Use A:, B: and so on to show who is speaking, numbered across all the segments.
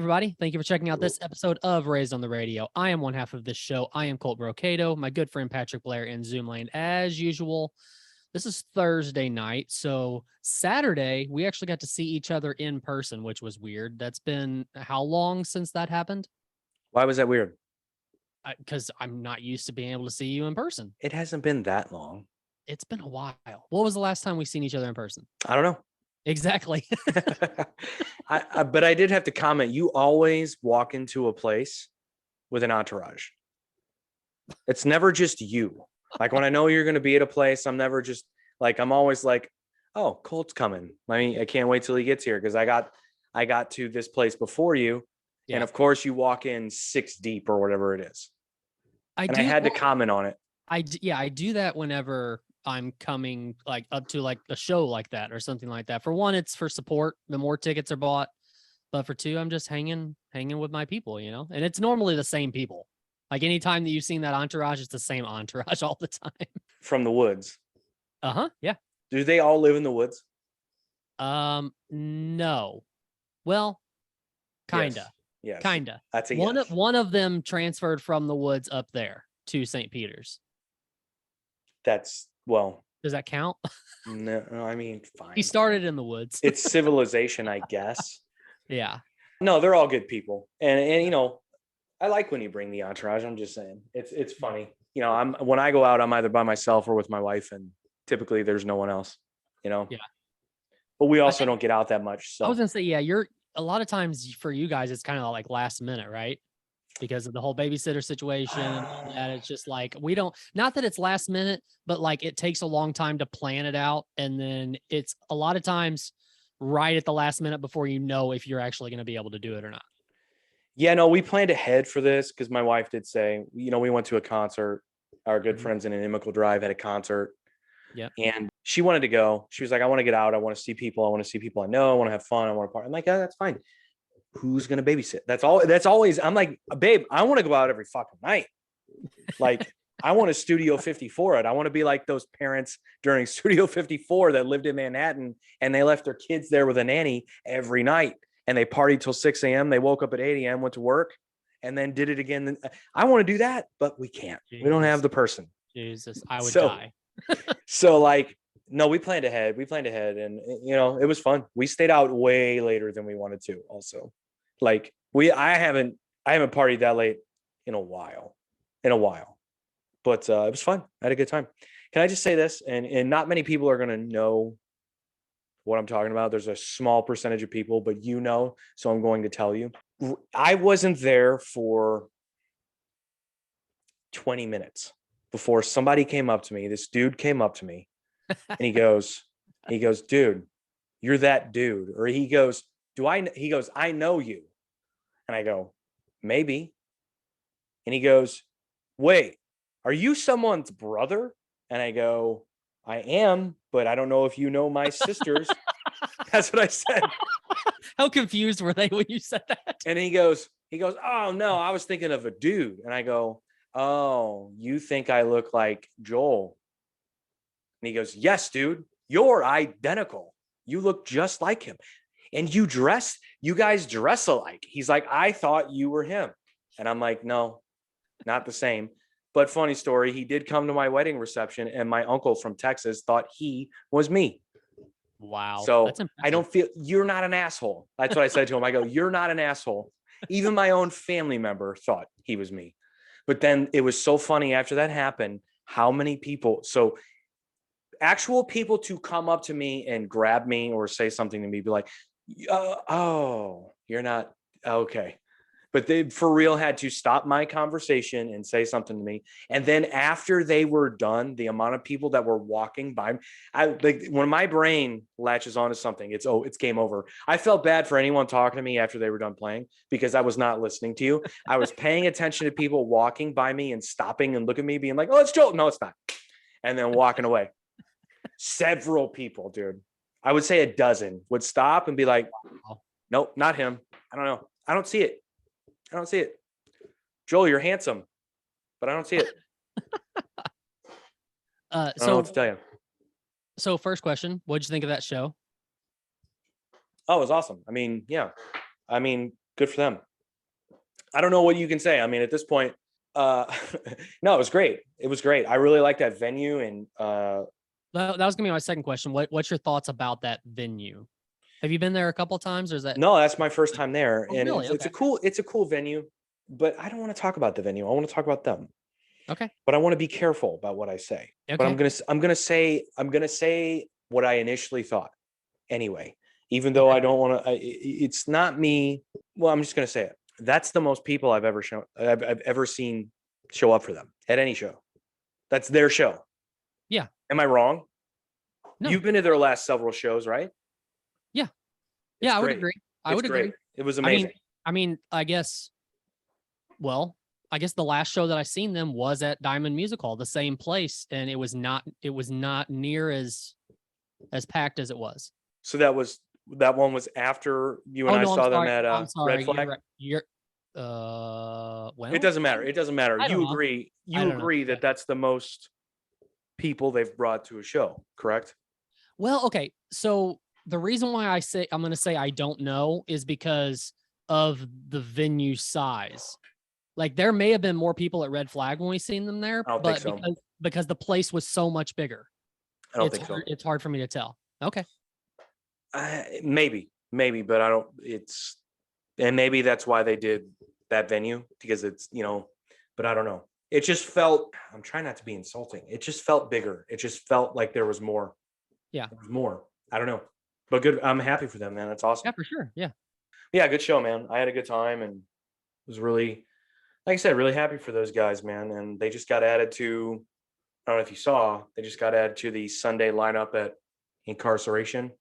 A: everybody. Thank you for checking out this episode of Raised on the Radio. I am one half of this show. I am Colt Brocado, my good friend Patrick Blair in Zoom Lane. As usual, this is Thursday night. So Saturday, we actually got to see each other in person, which was weird. That's been how long since that happened?
B: Why was that weird?
A: Because I'm not used to being able to see you in person.
B: It hasn't been that long.
A: It's been a while. What was the last time we seen each other in person?
B: I don't know.
A: Exactly.
B: But I did have to comment. You always walk into a place with an entourage. It's never just you. Like when I know you're going to be at a place, I'm never just like, I'm always like, oh, Colt's coming. I can't wait till he gets here because I got to this place before you. Yeah. And of course you walk in 6 deep or whatever it is. I had to comment on it.
A: I do that whenever I'm coming like up to like a show like that or something like that. For one, it's for support. The more tickets are bought, but for two, I'm just hanging with my people, you know, and it's normally the same people. Like anytime that you've seen that entourage, it's the same entourage all the time.
B: From the woods.
A: Yeah.
B: Do they all live in the woods?
A: No. Well, kinda.
B: Yes.
A: Kinda.
B: That's a
A: one of them transferred from the woods up there to St. Peter's.
B: Does
A: that count?
B: No, I mean, fine.
A: He started in the woods.
B: It's civilization, I guess.
A: Yeah.
B: No, they're all good people. And you know, I like when you bring the entourage. I'm just saying. It's funny. You know, when I go out, I'm either by myself or with my wife, and typically there's no one else, you know.
A: Yeah.
B: But we also don't get out that much. So
A: I was gonna say, yeah, you're a lot of times for you guys, it's kind of like last minute, right? Because of the whole babysitter situation and all that. It's just like not that it's last minute, but like it takes a long time to plan it out. And then it's a lot of times right at the last minute before you know if you're actually going to be able to do it or not.
B: Yeah, no, we planned ahead for this because my wife did say, you know, we went to a concert. Our good friends in Inimical Drive had a concert.
A: Yeah.
B: And she wanted to go. She was like, I want to get out. I want to see people. I want to see people I know. I want to have fun. I want to party. I'm like, that's fine. Who's going to babysit? That's always, I'm like, babe, I want to go out every fucking night. Like, I want a Studio 54 it. I want to be like those parents during Studio 54 that lived in Manhattan and they left their kids there with a nanny every night and they partied till 6 a.m. They woke up at 8 a.m., went to work and then did it again. I want to do that, but we can't. Jesus. We don't have the person.
A: Jesus, I would die.
B: So like, no, we planned ahead. And you know, it was fun. We stayed out way later than we wanted to also. Like I haven't partied that late in a while, but it was fun. I had a good time. Can I just say this? And not many people are going to know what I'm talking about. There's a small percentage of people, but you know, so I'm going to tell you. I wasn't there for 20 minutes before somebody came up to me. This dude came up to me and he goes, dude, you're that dude. Or he goes, I know you. And I go, maybe. And he goes, wait, are you someone's brother? And I go, I am, but I don't know if you know my sisters. That's what I said.
A: How confused were they when you said that?
B: And he goes, oh no, I was thinking of a dude. And I go, oh, you think I look like Joel? And he goes, yes, dude, you're identical. You look just like him. And you guys dress alike. He's like, I thought you were him. And I'm like, no, not the same. But funny story, he did come to my wedding reception and my uncle from Texas thought he was me.
A: Wow.
B: So I don't feel, you're not an asshole. That's what I said to him. I go, you're not an asshole. Even my own family member thought he was me. But then it was so funny after that happened, how many people, so actual people to come up to me and grab me or say something to me, be like, oh, you're not, okay. But they for real had to stop my conversation and say something to me. And then after they were done, the amount of people that were walking by, when my brain latches onto something, it's game over. I felt bad for anyone talking to me after they were done playing because I was not listening to you. I was paying attention to people walking by me and stopping and looking at me being like, oh, it's Joel. No, it's not. And then walking away. Several people, dude. I would say a dozen would stop and be like, nope, not him. I don't know. I don't see it. Joel, you're handsome, but I don't see it. I don't know what to tell you.
A: So first question, what'd you think of that show?
B: Oh, it was awesome. I mean, yeah. I mean, Good for them. I don't know what you can say. I mean, at this point, no, it was great. It was great. I really like that venue. And
A: That was gonna be my second question. What's your thoughts about that venue? Have you been there a couple times, or is that?
B: no, that's my first time there.
A: Oh,
B: And
A: really?
B: it's a cool venue, but I don't want to talk about the venue. I want to talk about them.
A: Okay.
B: But I want to be careful about what I say. But
A: Okay.
B: I'm gonna say what I initially thought anyway, even though I don't want to. It's not me. Well, I'm just gonna say it. That's the most people I've ever seen show up for them at any show. That's their show.
A: Yeah.
B: Am I wrong?
A: No.
B: You've been to their last several shows, right?
A: Yeah.
B: It's
A: Yeah, I would
B: great.
A: agree. I
B: It's
A: would
B: great.
A: agree.
B: It was amazing.
A: I mean, I guess the last show that I seen them was at Diamond Music Hall, the same place, and it was not near as packed as it was.
B: So that one was after you and I
A: no,
B: saw
A: I'm
B: them
A: sorry.
B: at
A: I'm sorry.
B: Red Flag.
A: You're well,
B: It doesn't matter. It doesn't matter.
A: I don't
B: You
A: know.
B: agree.
A: I
B: You
A: don't know.
B: agree that that's the most people they've brought to a show, correct?
A: Well, okay. So the reason why I'm going to say I don't know is because of the venue size. Like there may have been more people at Red Flag when we seen them there,
B: I don't
A: but
B: think so.
A: because the place was so much bigger.
B: I don't think so.
A: It's hard for me to tell. Okay.
B: Maybe, but I don't. And maybe that's why they did that venue, because it's, but I don't know. It just felt. I'm trying not to be insulting. It just felt bigger. It just felt like there was more.
A: Yeah,
B: there was more. I don't know, but good. I'm happy for them, man. That's awesome.
A: Yeah, for sure. Yeah.
B: Yeah, good show, man. I had a good time and was really, like I said, really happy for those guys, man. And they just got added to. I don't know if you saw. They just got added to the Sunday lineup at Incarceration.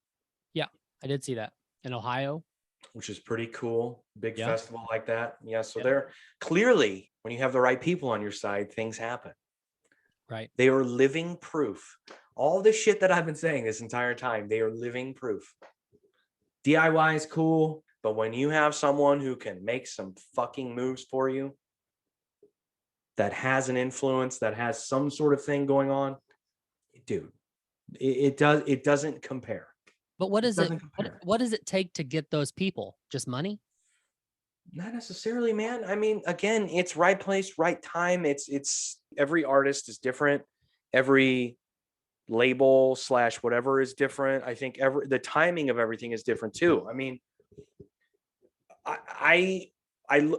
A: Yeah, I did see that in Ohio,
B: which is pretty cool. Big
A: Yeah.
B: festival like that. Yeah. So
A: Yeah.
B: they're clearly, when you have the right people on your side, things happen.
A: right?
B: They are living proof. All this shit that I've been saying this entire time, they are living proof. DIY is cool, but when you have someone who can make some fucking moves for you, that has an influence, that has some sort of thing going on, dude, it doesn't compare.
A: But what is it?
B: doesn't compare.
A: What does it take to get those people? Just money?
B: Not necessarily, man. I mean, again, it's right place, right time. It's every artist is different. Every label / whatever is different. I think the timing of everything is different too. I mean, I don't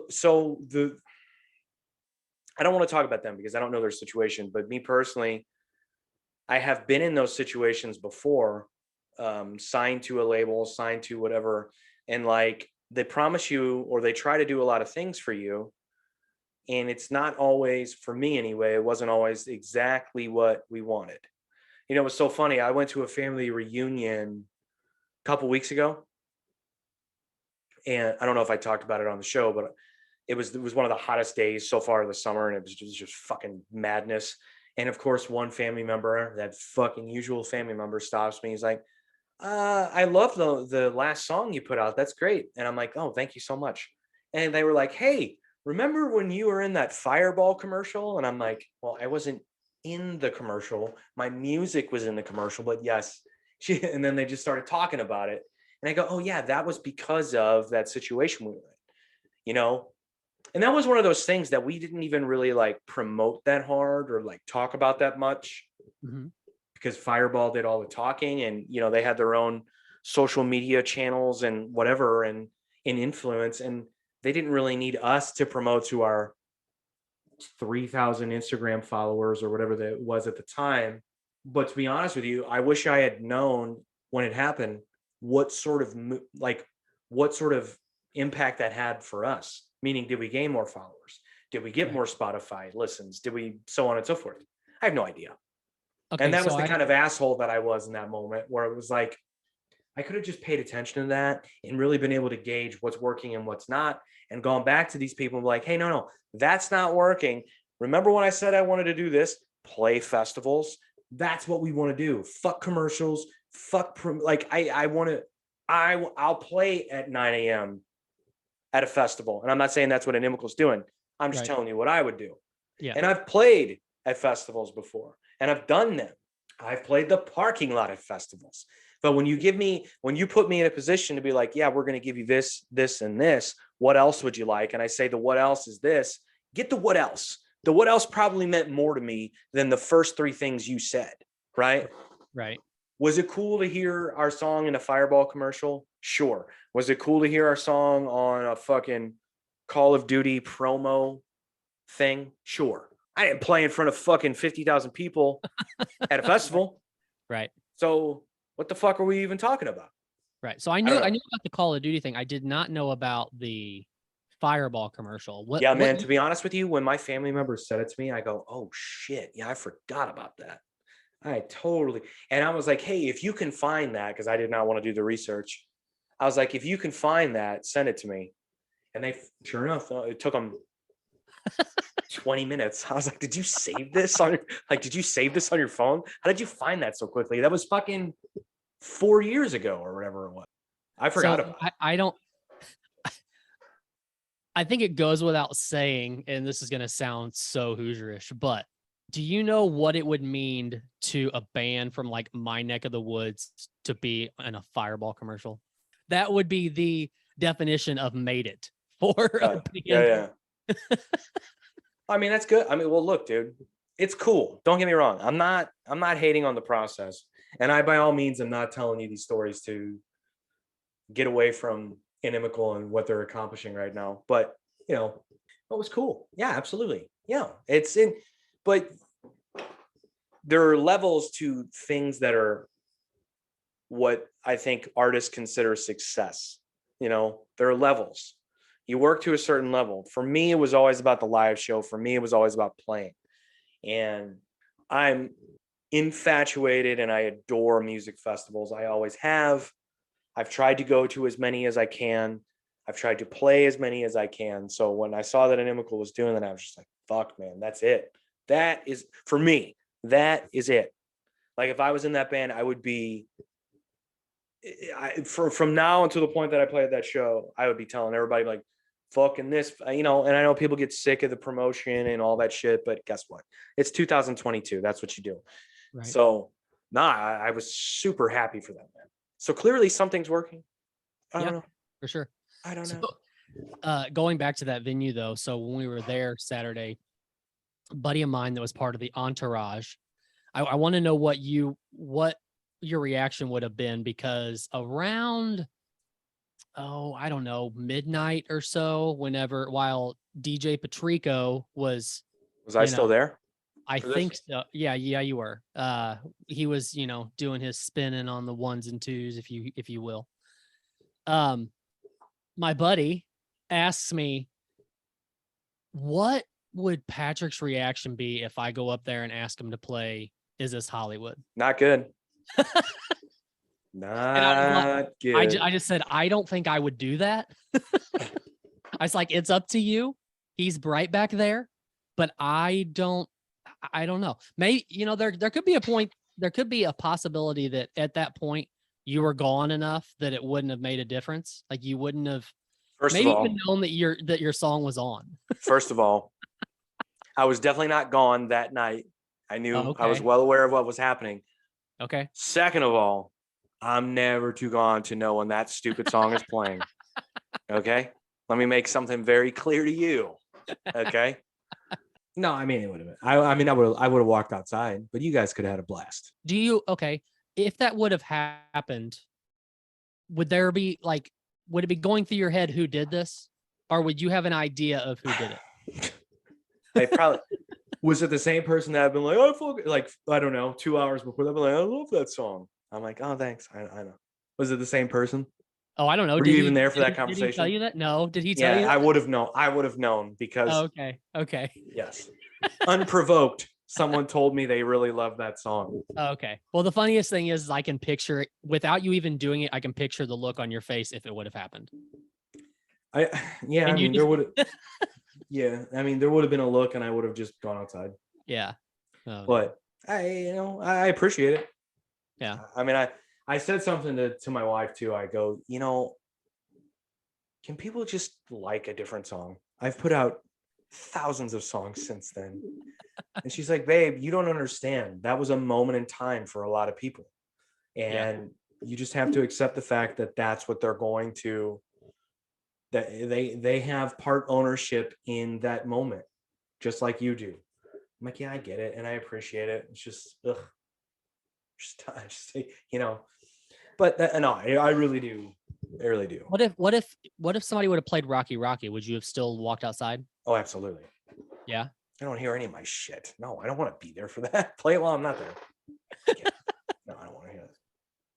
B: want to talk about them because I don't know their situation, but me personally, I have been in those situations before, signed to a label, signed to whatever, and like they promise you or they try to do a lot of things for you, and it's not always, for me anyway, it wasn't always exactly what we wanted. It was so funny. I went to a family reunion a couple weeks ago, and I don't know if I talked about it on the show, but it was one of the hottest days so far of the summer, and it was just fucking madness. And of course, one family member, that fucking usual family member, stops me. He's like, I love the last song you put out. That's great. And I'm like, oh, thank you so much. And they were like, hey, remember when you were in that Fireball commercial? And I'm like, well, I wasn't in the commercial. My music was in the commercial, but yes. And then they just started talking about it. And I go, oh yeah, that was because of that situation we were in, And that was one of those things that we didn't even really like promote that hard or like talk about that much.
A: Mm-hmm.
B: Because Fireball did all the talking, and they had their own social media channels and whatever, and influence, and they didn't really need us to promote to our 3,000 Instagram followers or whatever that was at the time. But to be honest with you, I wish I had known when it happened what sort of impact that had for us. Meaning, did we gain more followers? Did we get more Spotify listens? Did we, so on and so forth? I have no idea. Okay, and that was the kind of asshole that I was in that moment, where it was like, I could have just paid attention to that and really been able to gauge what's working and what's not, and gone back to these people and be like, hey, no, that's not working. Remember when I said I wanted to do this? Play festivals. That's what we want to do. Fuck commercials. I'll play at 9 a.m. at a festival. And I'm not saying that's what Inimical's doing. I'm just telling you what I would do. Yeah. And I've played at festivals before. And I've done them. I've played the parking lot at festivals. But when you put me in a position to be like, yeah, we're going to give you this, this, and this, what else would you like? And I say, the what else is this. Get the what else. The what else probably meant more to me than the first three things you said, right?
A: Right.
B: Was it cool to hear our song in a Fireball commercial? Sure. Was it cool to hear our song on a fucking Call of Duty promo thing? Sure. I didn't play in front of fucking 50,000 people at a festival.
A: Right.
B: So what the fuck are we even talking about?
A: Right. So I knew about the Call of Duty thing. I did not know about the Fireball commercial.
B: Yeah, man, to be honest with you, when my family members said it to me, I go, oh shit. Yeah, I forgot about that. And I was like, hey, if you can find that, because I did not want to do the research. I was like, if you can find that, send it to me. And they, sure enough, it took them 20 minutes. I was like, did you save this on your phone? How did you find that so quickly? That was fucking 4 years ago or whatever it was. I forgot about it.
A: I think it goes without saying, and this is going to sound so Hoosierish, but do you know what it would mean to a band from like my neck of the woods to be in a Fireball commercial? That would be the definition of made it for a band.
B: Yeah. I mean, that's good. I mean, well, look, dude, it's cool. Don't get me wrong. I'm not hating on the process. And I, by all means, am not telling you these stories to get away from Inimical and what they're accomplishing right now. But, you know, it was cool. Yeah, absolutely. Yeah, but there are levels to things that are what I think artists consider success. You know, there are levels. You work to a certain level. For me, it was always about the live show. For me, it was always about playing. And I'm infatuated and I adore music festivals. I always have. I've tried to go to as many as I can. I've tried to play as many as I can. So when I saw that Inimical was doing that, I was just like, fuck, man, that's it. That is, for me, that is it. Like if I was in that band, I would be, from now until the point that I play at that show, I would be telling everybody like, fucking this, you know, and I know people get sick of the promotion and all that shit, but guess what? It's 2022. That's what you do. Right. So I was super happy for them, man. So clearly something's working. I don't know.
A: For sure.
B: I don't know.
A: Going back to that venue though. So when we were there Saturday, a buddy of mine that was part of the Entourage, I want to know what your reaction would have been, because around, I don't know, midnight or so, while DJ Patrico was
B: I still there?
A: I think so. Yeah, you were. He was, doing his spinning on the ones and twos, if you will. My buddy asks me, what would Patrick's reaction be if I go up there and ask him to play Is This Hollywood?
B: Not good. Not good.
A: I just said, I don't think I would do that. I was like, it's up to you. He's right back there, but I don't know. Maybe, there could be a point, there could be a possibility that at that point you were gone enough that it wouldn't have made a difference. Like you wouldn't have even known that your song was on.
B: First of all, I was definitely not gone that night. I knew I was well aware of what was happening.
A: Okay.
B: Second of all, I'm never too gone to know when that stupid song is playing. Okay. Let me make something very clear to you. Okay. No, I mean, it would have been, I would have walked outside, but you guys could have had a blast.
A: If that would have happened, would it be going through your head who did this? Or would you have an idea of who did it?
B: I probably, was it the same person that I've been like, I don't know, 2 hours before that, I've been like, I love that song. I'm like, oh, thanks. I know. Was it the same person?
A: Oh, I don't know.
B: Were you even there for that conversation?
A: Did he tell you that? No. Did he tell you that?
B: I would have known. I would have known because.
A: Oh, okay.
B: Yes. Unprovoked, someone told me they really love that song.
A: Okay. Well, the funniest thing is I can picture it without you even doing it. I can picture the look on your face if it would have happened.
B: There would have. Yeah, I mean, there would have been a look, and I would have just gone outside.
A: Yeah.
B: But I appreciate it.
A: Yeah.
B: I mean, I said something to my wife too. I go, can people just like a different song? I've put out thousands of songs since then. And she's like, babe, you don't understand. That was a moment in time for a lot of people. And you just have to accept the fact that that's what they're going to that they have part ownership in that moment, just like you do. I'm like, yeah, I get it, and I appreciate it. It's just, just you know. But no, I really do. I really do.
A: What if somebody would have played Rocky Rocky? Would you have still walked outside?
B: Oh, absolutely.
A: Yeah.
B: I don't hear any of my shit. No, I don't want to be there for that. Play it while I'm not there. No, I don't want to hear that.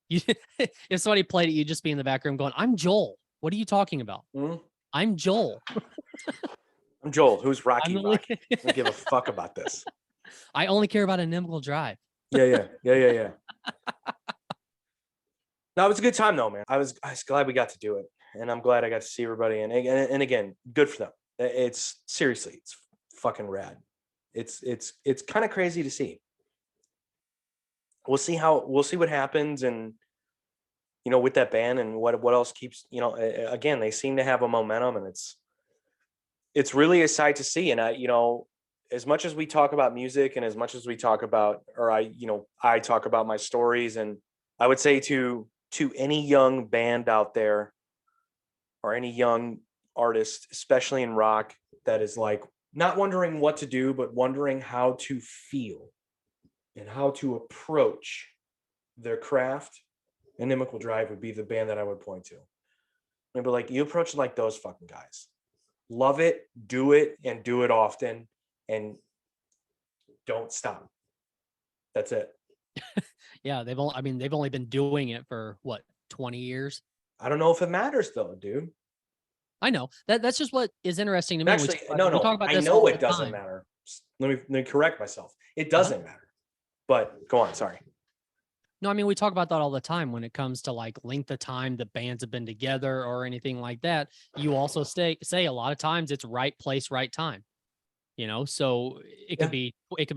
A: You, if somebody played it, you'd just be in the back room going, "I'm Joel. What are you talking about? I'm Joel.
B: I'm Joel. Who's Rocky
A: I'm
B: Rocky? I don't give a fuck about this.
A: I only care about Inimical Drive."
B: Yeah. No, it was a good time though, man. I was glad we got to do it, and I'm glad I got to see everybody. And again, good for them. It's seriously, it's fucking rad. It's kind of crazy to see. We'll see what happens, and with that band and what else keeps. Again, they seem to have a momentum, and it's really a sight to see. And as much as we talk about music, and as much as we talk about, or I talk about my stories, and I would say to any young band out there, or any young artist, especially in rock, that is like not wondering what to do, but wondering how to feel and how to approach their craft, Inimical Drive would be the band that I would point to. Maybe like, you approach it like those fucking guys. Love it, do it, and do it often, and don't stop. That's it.
A: Yeah, they've only been doing it for what, 20 years?
B: I don't know if it matters though, dude.
A: I know that's just what is interesting to me.
B: Actually,
A: we
B: no.
A: talk about
B: I
A: this
B: know
A: all
B: it
A: the
B: doesn't
A: time.
B: matter. Let me correct myself. It doesn't matter. But go on. Sorry.
A: No, I mean, we talk about that all the time when it comes to like length of time the bands have been together or anything like that. You also say a lot of times it's right place, right time. So it could be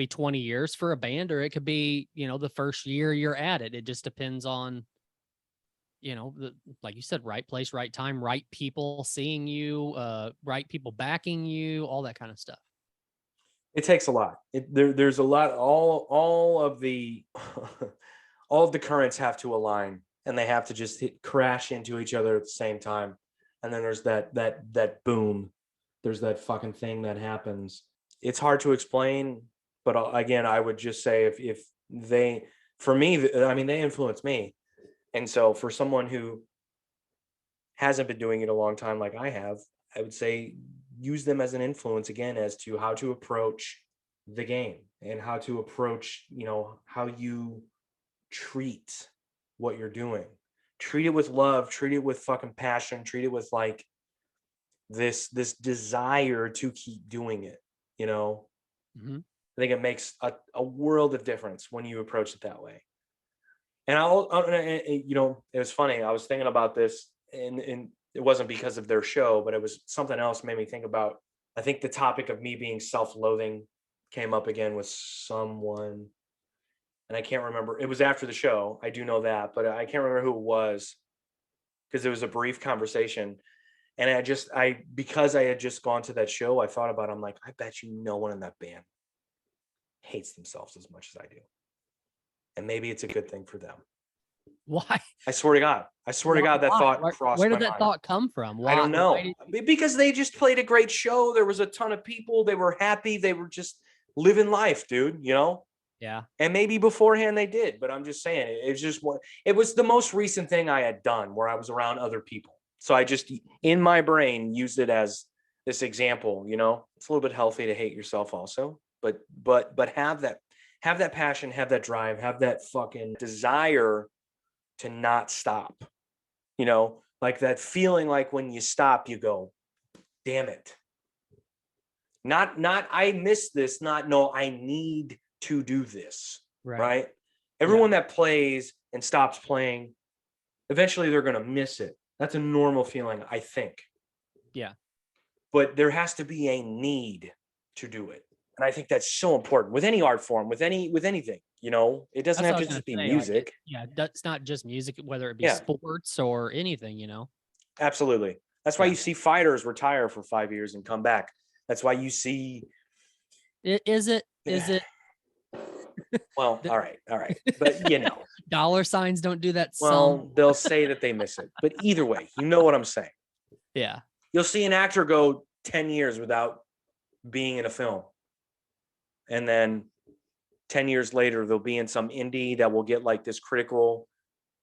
A: 20 years for a band, or it could be, the first year you're at it. It just depends on, like you said, right place, right time, right people seeing you, right people backing you, all that kind of stuff.
B: It takes a lot. There's a lot. All of the all of the currents have to align, and they have to just crash into each other at the same time. And then there's that boom. There's that fucking thing that happens. It's hard to explain, but again, I would just say if they, for me, I mean, they influence me. And so for someone who hasn't been doing it a long time like I have, I would say use them as an influence again as to how to approach the game, and how to approach, how you treat what you're doing. Treat it with love, treat it with fucking passion, treat it with like this desire to keep doing it.
A: Mm-hmm.
B: I think it makes a world of difference when you approach it that way. And it was funny. I was thinking about this, and it wasn't because of their show, but it was something else made me think about. I think the topic of me being self-loathing came up again with someone, and I can't remember. It was after the show. I do know that, but I can't remember who it was, because it was a brief conversation. And because I had just gone to that show, I thought about it. I'm like, I bet you no one in that band hates themselves as much as I do. And maybe it's a good thing for them.
A: Why?
B: I swear to God. That thought crossed my mind.
A: Where did that thought come from? Why?
B: I don't know. Because they just played a great show. There was a ton of people. They were happy. They were just living life, dude,
A: Yeah.
B: And maybe beforehand they did, but I'm just saying, it was the most recent thing I had done where I was around other people. So I just, in my brain, used it as this example. It's a little bit healthy to hate yourself also, but have that passion, have that drive, have that fucking desire to not stop. Like that feeling like when you stop, you go, damn it. Not I miss this, not no, I need to do this. Right? Everyone that plays and stops playing, eventually they're going to miss it. That's a normal feeling, I think.
A: Yeah.
B: But there has to be a need to do it. And I think that's so important with any art form, with anything, it doesn't have to just be music.
A: That's not just music, whether it be sports or anything,
B: Absolutely. That's why you see fighters retire for 5 years and come back. That's why you see.
A: Is it?
B: Well, all right. But
A: dollar signs don't do that.
B: Well, they'll say that they miss it, but either way, you know what I'm saying.
A: Yeah.
B: You'll see an actor go 10 years without being in a film. And then 10 years later, they'll be in some indie that will get like this critical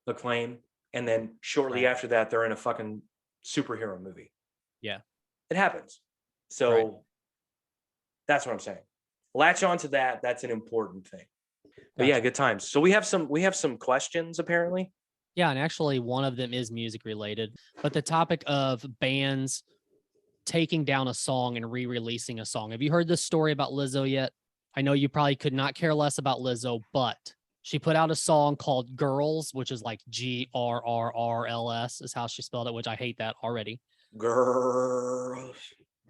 B: acclaim. And then shortly after that, they're in a fucking superhero movie.
A: Yeah.
B: It happens. So that's what I'm saying. Latch on to that. That's an important thing. But yeah, good times. So we have some questions apparently.
A: Yeah, and actually one of them is music related, but the topic of bands taking down a song and re-releasing a song. Have you heard this story about Lizzo yet? I know you probably could not care less about Lizzo, but she put out a song called Girls, which is like Grrrls is how she spelled it, which I hate that already.
B: Girls.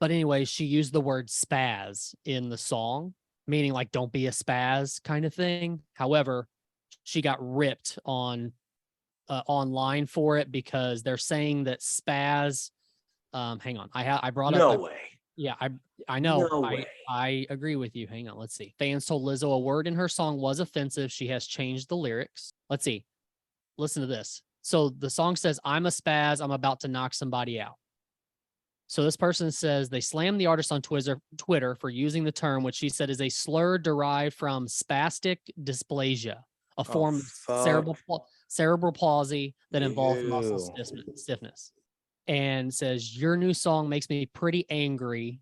A: But anyway, she used the word spaz in the song, meaning like don't be a spaz kind of thing. However, she got ripped on online for it because they're saying that spaz. Hang on, I brought up.
B: No way.
A: Yeah, I know.
B: No way.
A: I agree with you. Hang on, let's see. Fans told Lizzo a word in her song was offensive. She has changed the lyrics. Let's see. Listen to this. So the song says, "I'm a spaz. I'm about to knock somebody out." So this person says they slammed the artist on Twitter for using the term, which she said is a slur derived from spastic dysplasia, a form of cerebral palsy that involves muscle stiffness. And says, your new song makes me pretty angry,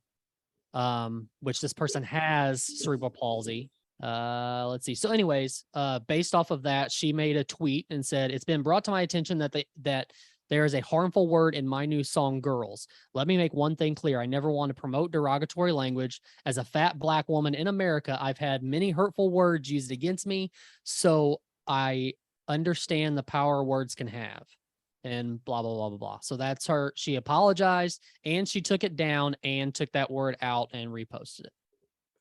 A: which this person has cerebral palsy. Let's see. So anyways, based off of that, she made a tweet and said, it's been brought to my attention that there is a harmful word in my new song, Girls. Let me make one thing clear. I never want to promote derogatory language. As a fat Black woman in America, I've had many hurtful words used against me. So I understand the power words can have. And blah, blah, blah, blah, blah. So that's her. She apologized and she took it down and took that word out and reposted it.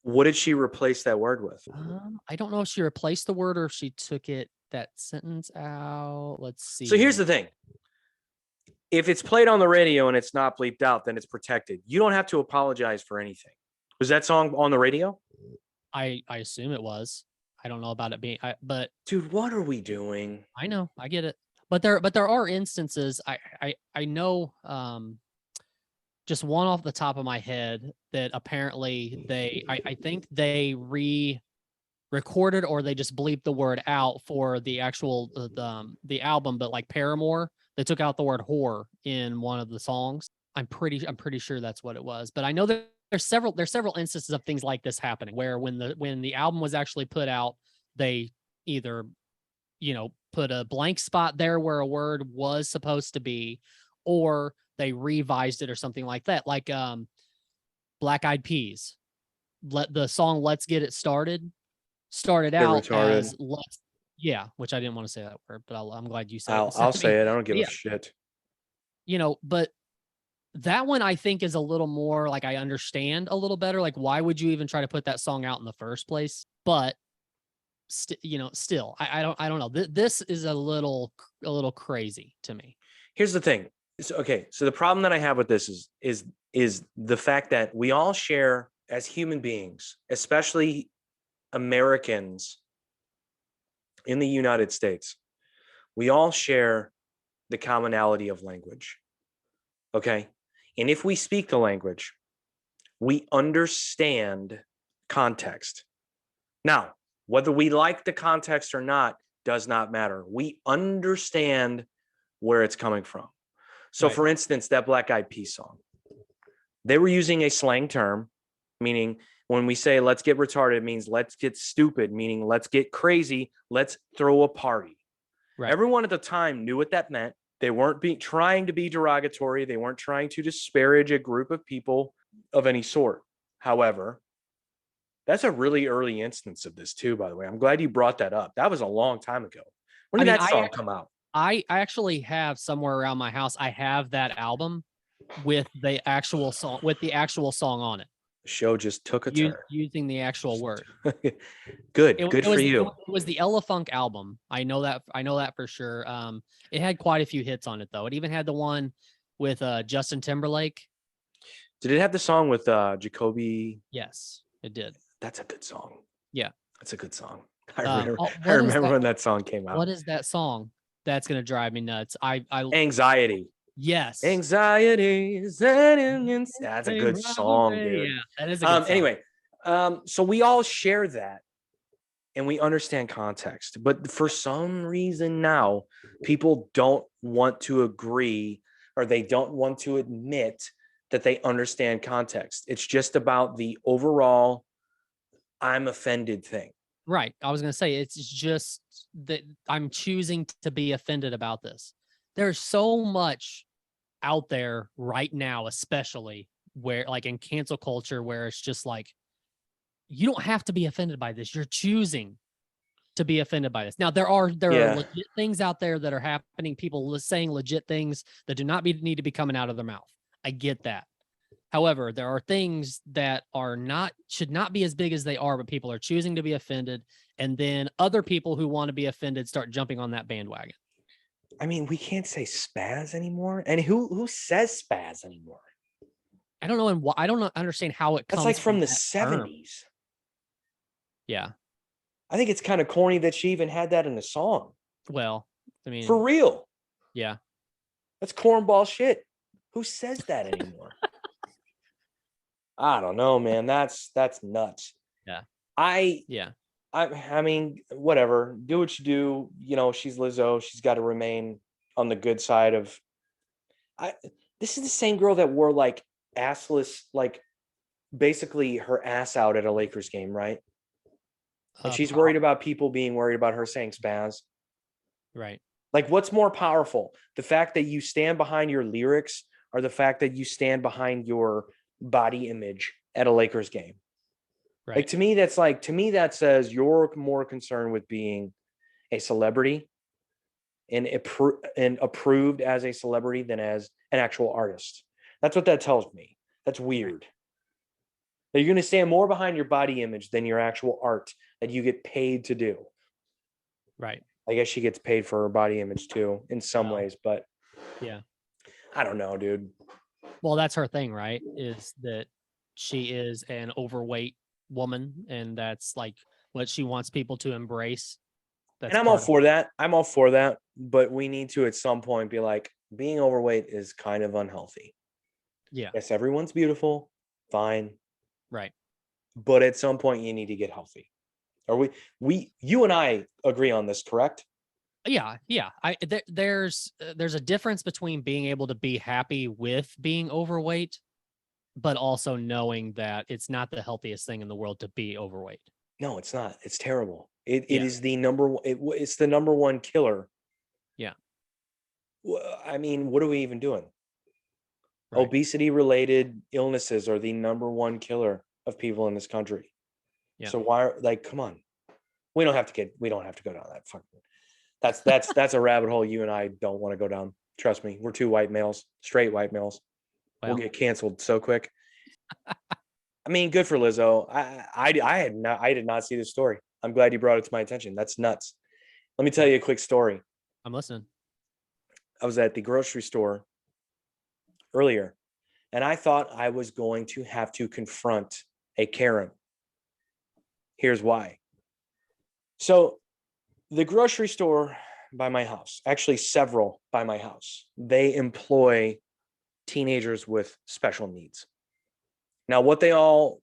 B: What did she replace that word with?
A: I don't know if she replaced the word or if she took that sentence out. Let's see.
B: So here's the thing. If it's played on the radio and it's not bleeped out, then it's protected. You don't have to apologize for anything. Was that song on the radio?
A: I assume it was. I don't know about it being, but
B: dude, what are we doing?
A: I know, I get it. But there are instances I know, just one off the top of my head that apparently I think they recorded or they just bleeped the word out for the actual the album, but like Paramore, they took out the word whore in one of the songs. I'm pretty sure that's what it was. But I know that there's several instances of things like this happening where when the album was actually put out, they either put a blank spot there where a word was supposed to be, or they revised it or something like that. Like Black Eyed Peas, the song "Let's Get It Started" started out as "Let's," which I didn't want to say that word, but I'm glad you said it.
B: I'll say it. I don't give a shit.
A: But that one I think is a little more like I understand a little better. Like, why would you even try to put that song out in the first place? But still, I don't know. This is a little crazy to me.
B: Here's the thing. So the problem that I have with this is the fact that we all share as human beings, especially Americans in the United States, we all share the commonality of language. Okay. And if we speak the language, we understand context. Now, whether we like the context or not does not matter. We understand where it's coming from. So for instance, that Black Eyed Peas song, they were using a slang term, meaning when we say let's get retarded, it means let's get stupid, meaning let's get crazy, let's throw a party. Right. Everyone at the time knew what that meant. They weren't trying to be derogatory. They weren't trying to disparage a group of people of any sort. However, that's a really early instance of this too, by the way. I'm glad you brought that up. That was a long time ago. When did that song come out?
A: I actually have somewhere around my house, I have that album with the actual song on it.
B: The show just took a turn.
A: Using the actual word.
B: Good for you.
A: It was the Ella Funk album. I know that for sure. It had quite a few hits on it though. It even had the one with Justin Timberlake. Did
B: it have the song with Jacoby?
A: Yes, it did.
B: That's a good song.
A: Yeah.
B: That's a good song. I remember when that song came out.
A: What is that song? That's gonna drive me nuts.
B: Anxiety.
A: Yes.
B: Anxieties. That's a
A: Same
B: good song,
A: rivalry.
B: dude.
A: Yeah, that is a good song.
B: Anyway, so we all share that and we understand context, but for some reason now, people don't want to agree or they don't want to admit that they understand context. It's just about the overall I'm offended thing.
A: Right. I was going to say, it's just that I'm choosing to be offended about this. There's so much out there right now, especially where like in cancel culture, where it's just like, you don't have to be offended by this. You're choosing to be offended by this. Now, there are
B: Yeah.
A: legit things out there that are happening, people saying legit things that do not need to be coming out of their mouth. I get that. However, there are things that should not be as big as they are, but people are choosing to be offended. And then other people who want to be offended start jumping on that bandwagon.
B: I mean, we can't say spaz anymore. And who says spaz anymore?
A: I don't know. And I don't understand how it
B: That's
A: comes
B: like from the
A: that term.
B: 70s.
A: Yeah.
B: I think it's kind of corny that she even had that in a song.
A: Well, I mean,
B: For real.
A: yeah.
B: That's cornball shit. Who says that anymore? I don't know, man. That's nuts.
A: Yeah. Yeah.
B: I mean, whatever. Do what you do. You know, she's Lizzo. She's got to remain on the good side of. This is the same girl that wore like assless, like basically her ass out at a Lakers game, right? And she's worried about people being worried about her saying spaz.
A: Right.
B: Like, what's more powerful? The fact that you stand behind your lyrics or the fact that you stand behind your body image at a Lakers game?
A: Right.
B: Like, to me, that says you're more concerned with being a celebrity and approved as a celebrity than as an actual artist. That's what that tells me. That's weird. That you're going to stand more behind your body image than your actual art that you get paid to do.
A: Right.
B: I guess she gets paid for her body image too in some ways, but
A: yeah.
B: I don't know, dude.
A: Well, that's her thing, right? Is that she is an overweight woman, and that's like what she wants people to embrace. That's
B: And I'm all for that. I'm all for that. But we need to at some point be like, being overweight is kind of unhealthy.
A: Yeah.
B: Yes, everyone's beautiful, fine.
A: Right.
B: But at some point you need to get healthy. Are you and I agree on this, correct?
A: Yeah. There's a difference between being able to be happy with being overweight, but also knowing that it's not the healthiest thing in the world to be overweight.
B: No, it's not. It's terrible. It
A: Yeah.
B: is the number one. It's the number one killer.
A: Yeah.
B: I mean, what are we even doing?
A: Right.
B: Obesity related illnesses are the number one killer of people in this country.
A: Yeah.
B: So why, like, come on. We don't have to go down that fucking. That's a rabbit hole you and I don't want to go down. Trust me, we're two white males, straight white males.
A: Well,
B: We'll get canceled so quick. I mean, good for Lizzo. I did not see this story. I'm glad you brought it to my attention. That's nuts. Let me tell you a quick story.
A: I'm listening.
B: I was at the grocery store earlier, and I thought I was going to have to confront a Karen. Here's why. So the grocery store by my house, actually several by my house, they employ teenagers with special needs. Now, what they all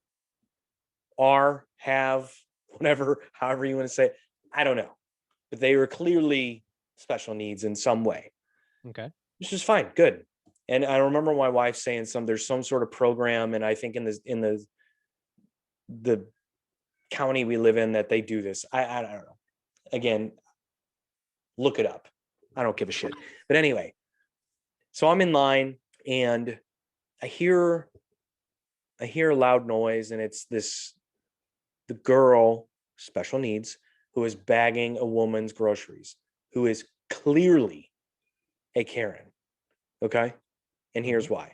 B: are, have, whatever, however you want to say it, I don't know. But they were clearly special needs in some way.
A: Okay.
B: Which is fine, good. And I remember my wife saying there's some sort of program, and I think in the county we live in that they do this. I don't know. Again, look it up. I don't give a shit. But anyway, so I'm in line and I hear a loud noise, and it's the girl, special needs, who is bagging a woman's groceries, who is clearly a Karen. Okay. And here's why.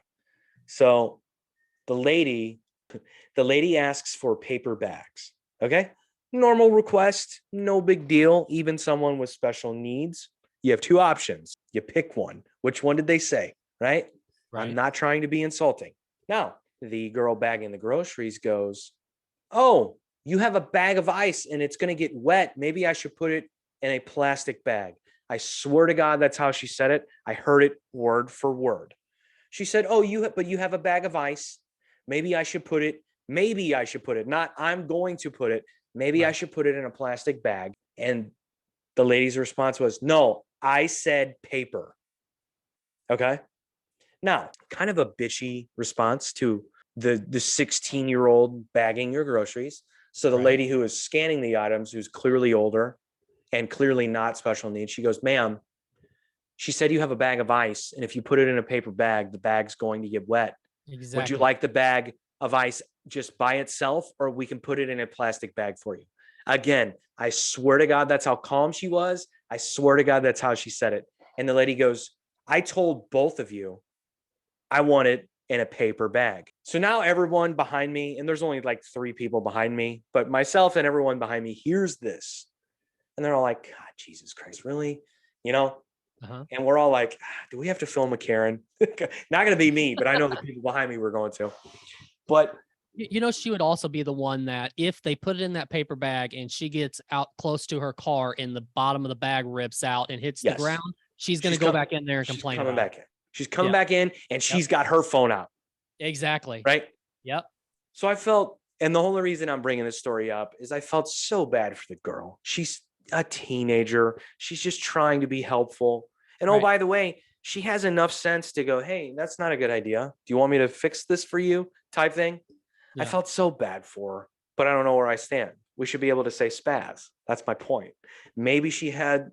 B: So the lady asks for paper bags. Okay. Normal request, no big deal. Even someone with special needs, you have two options. You pick one. Which one did they say? Right. I'm not trying to be insulting. Now, the girl bagging the groceries goes, "Oh, you have a bag of ice and it's going to get wet. Maybe I should put it in a plastic bag." I swear to God, that's how she said it. I heard it word for word. She said, oh, but you have a bag of ice. Maybe I should put it, not I'm going to put it. Maybe I should put it in a plastic bag. And the lady's response was, no, I said paper. Okay. Now, kind of a bitchy response to the 16-year-old bagging your groceries. So the lady who is scanning the items, who's clearly older and clearly not special needs, she goes, ma'am, she said you have a bag of ice, and if you put it in a paper bag, the bag's going to get wet.
A: Exactly.
B: Would you like the bag of ice just by itself, or we can put it in a plastic bag for you? Again, I swear to God, that's how calm she was. I swear to God, that's how she said it. And the lady goes, I told both of you I want it in a paper bag. So now everyone behind me, and there's only like 3 people behind me, but myself and everyone behind me hears this. And they're all like, God, Jesus Christ, really? You know? And we're all like, do we have to film a Karen? Not going to be me, but I know the people behind me were going to. But
A: you know, she would also be the one that if they put it in that paper bag and she gets out close to her car and the bottom of the bag rips out and hits the ground, she's going to go back in there and complain about it.
B: She's coming back in, and she's got her phone out.
A: Exactly.
B: Right?
A: Yep.
B: So I felt, and the only reason I'm bringing this story up is I felt so bad for the girl. She's a teenager. She's just trying to be helpful. And oh, by the way, she has enough sense to go, hey, that's not a good idea. Do you want me to fix this for you? Type thing. Yeah. I felt so bad for her, but I don't know where I stand. We should be able to say spaz. That's my point. Maybe she had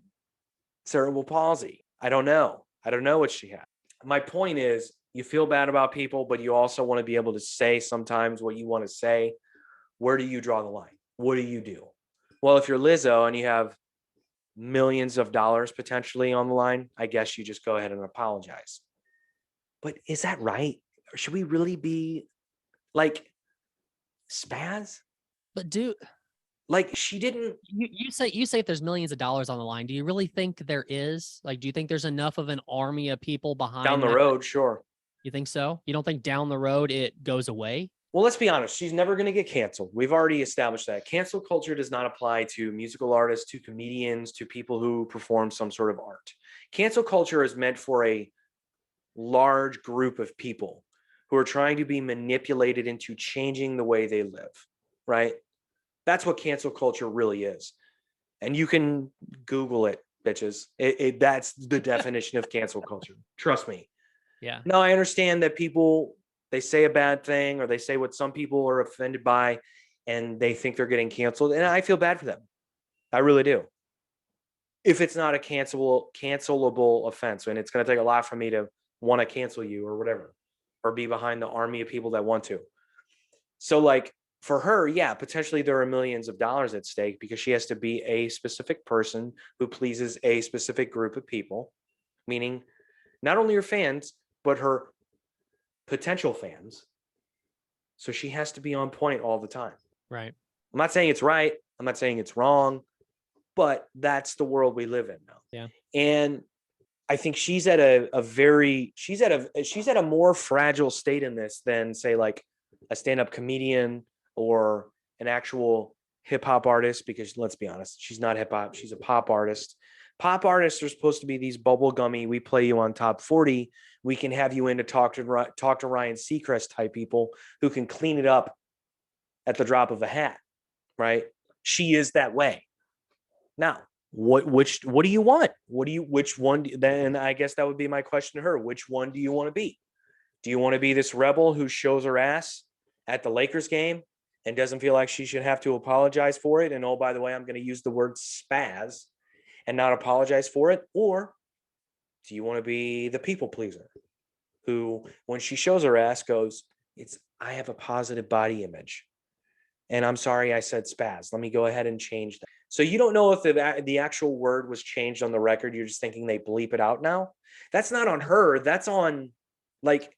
B: cerebral palsy. I don't know. I don't know what she had. My point is, you feel bad about people, but you also want to be able to say sometimes what you want to say. Where do you draw the line? What do you do? Well, if you're Lizzo and you have millions of dollars potentially on the line, I guess you just go ahead and apologize. But is that right? Or should we really be like spaz?
A: But dude,
B: like she didn't.
A: You say if there's millions of dollars on the line, do you really think there is? Like, do you think there's enough of an army of people behind
B: down the road? Sure.
A: You think so? You don't think down the road it goes away?
B: Well, let's be honest. She's never going to get canceled. We've already established that. Cancel culture does not apply to musical artists, to comedians, to people who perform some sort of art. Cancel culture is meant for a large group of people who are trying to be manipulated into changing the way they live, right? That's what cancel culture really is. And you can Google it, bitches. That's the definition of cancel culture. Trust me.
A: Yeah.
B: Now, I understand that people, they say a bad thing or they say what some people are offended by and they think they're getting canceled. And I feel bad for them. I really do. If it's not a cancelable offense, and it's going to take a lot for me to want to cancel you or whatever, or be behind the army of people that want to. So like for her, yeah, potentially there are millions of dollars at stake because she has to be a specific person who pleases a specific group of people, meaning not only her fans, but her potential fans. So she has to be on point all the time.
A: Right.
B: I'm not saying it's right. I'm not saying it's wrong, but that's the world we live in now.
A: Yeah.
B: And I think she's at she's at a more fragile state in this than say like a stand-up comedian or an actual hip hop artist, because let's be honest, she's not hip hop. She's a pop artist. Pop artists are supposed to be these bubblegummy, we play you on top 40. We can have you in to talk to Ryan Seacrest type people who can clean it up at the drop of a hat, right? She is that way. Now, what do you want? Which one? Then I guess that would be my question to her. Which one do you want to be? Do you want to be this rebel who shows her ass at the Lakers game and doesn't feel like she should have to apologize for it? And oh, by the way, I'm going to use the word spaz and not apologize for it. Or do you want to be the people pleaser who, when she shows her ass, goes, I have a positive body image. And I'm sorry I said spaz. Let me go ahead and change that. So you don't know if the actual word was changed on the record. You're just thinking they bleep it out now. That's not on her. That's on like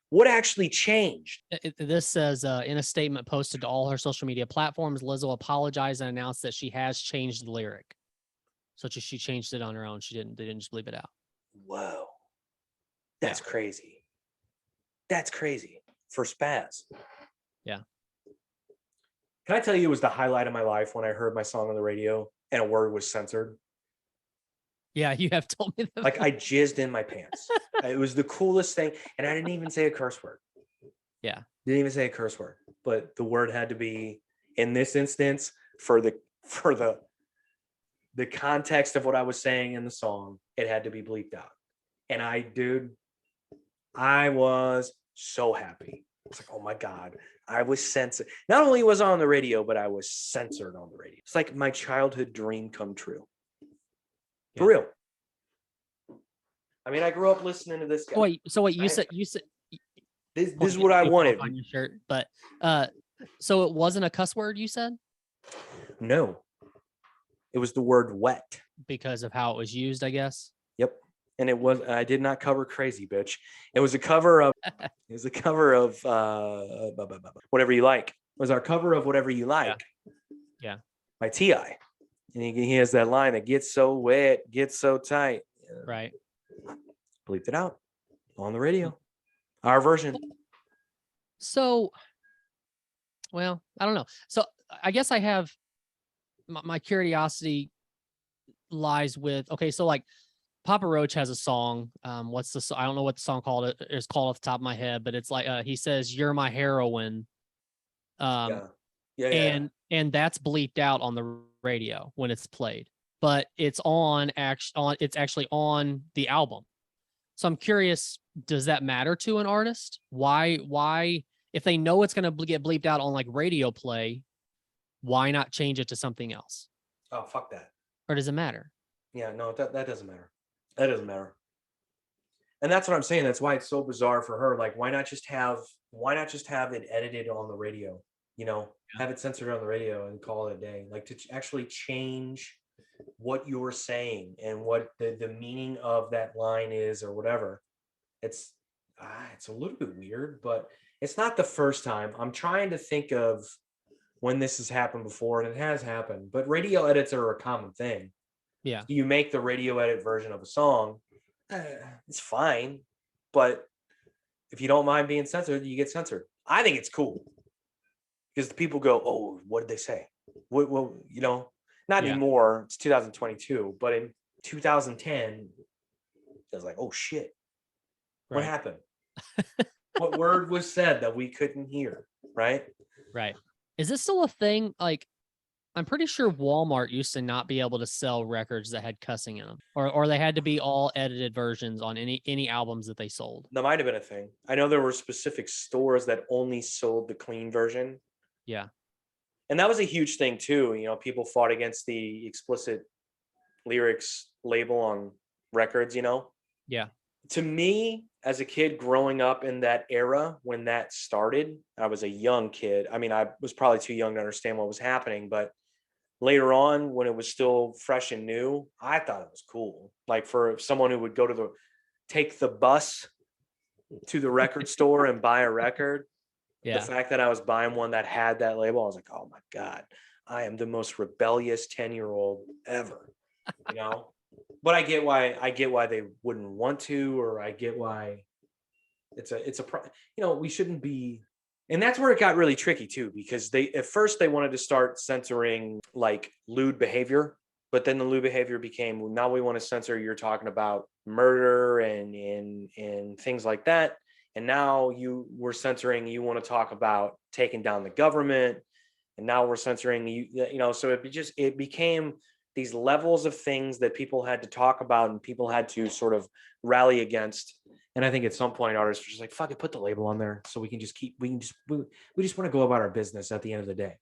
B: what actually changed.
A: This says in a statement posted to all her social media platforms, Lizzo apologized and announced that she has changed the lyric. So she changed it on her own. They didn't just bleep it out.
B: Whoa. That's crazy. That's crazy for spaz.
A: Yeah.
B: Can I tell you, it was the highlight of my life when I heard my song on the radio and a word was censored?
A: Yeah, you have told me that.
B: Like I jizzed in my pants. It was the coolest thing. And I didn't even say a curse word.
A: Yeah.
B: Didn't even say a curse word, but the word had to be, in this instance, for the context of what I was saying in the song, it had to be bleeped out. And I was so happy. It's like, oh my God, I was censored. Not only was I on the radio, but I was censored on the radio. It's like my childhood dream come true. For real. I mean, I grew up listening to this guy.
A: So wait, you said
B: this is what I wanted
A: on your shirt, but so it wasn't a cuss word, you said?
B: No, it was the word wet
A: because of how it was used, I guess.
B: Yep. And I did not cover Crazy Bitch. It was a cover of Whatever You Like. It was our cover of Whatever You Like.
A: Yeah.
B: By T.I. And he has that line that gets so wet, gets so tight.
A: Right.
B: Bleeped it out on the radio. Our version.
A: So, well, I don't know. So I guess I have my curiosity lies with, okay, so like Papa Roach has a song. What's the I don't know what the song called. It's called off the top of my head, but it's like he says, "You're my heroine." And that's bleeped out on the radio when it's played, but it's it's actually on the album. So I'm curious, does that matter to an artist? Why if they know it's going to get bleeped out on like radio play, why not change it to something else?
B: Oh, fuck that.
A: Or does it matter?
B: Yeah, no, that doesn't matter. That doesn't matter. And that's what I'm saying. That's why it's so bizarre for her. Like, why not just have it edited on the radio? You know, have it censored on the radio and call it a day. Like, to actually change what you're saying and what the meaning of that line is or whatever. It's a little bit weird, but it's not the first time. I'm trying to think of when this has happened before, and it has happened, but radio edits are a common thing.
A: Yeah.
B: So you make the radio edit version of a song, it's fine, but if you don't mind being censored, you get censored. I think it's cool because the people go, "Oh, what did they say?" Well, you know, not anymore. It's 2022, but in 2010, it was like, "Oh shit, what happened? What word was said that we couldn't hear?" Right?
A: Right. Is this still a thing? Like, I'm pretty sure Walmart used to not be able to sell records that had cussing in them, or they had to be all edited versions on any albums that they sold.
B: That might have been a thing. I know there were specific stores that only sold the clean version.
A: Yeah.
B: And that was a huge thing too. You know, people fought against the explicit lyrics label on records, you know?
A: Yeah.
B: To me, as a kid growing up in that era when that started, I was a young kid. I mean, I was probably too young to understand what was happening, but later on when it was still fresh and new, I thought it was cool. Like for someone who would take the bus to the record store and buy a record.
A: Yeah.
B: The fact that I was buying one that had that label, I was like, oh my God, I am the most rebellious 10-year-old ever, you know? But I get why they wouldn't want to, or I get why we shouldn't be. And that's where it got really tricky too, because at first they wanted to start censoring like lewd behavior, but then the lewd behavior became, well, now we want to censor, you're talking about murder and things like that. And now we're censoring, you want to talk about taking down the government. And now we're censoring you, so it became these levels of things that people had to talk about and people had to sort of rally against. And I think at some point artists were just like, fuck it, put the label on there so we just want to go about our business at the end of the day.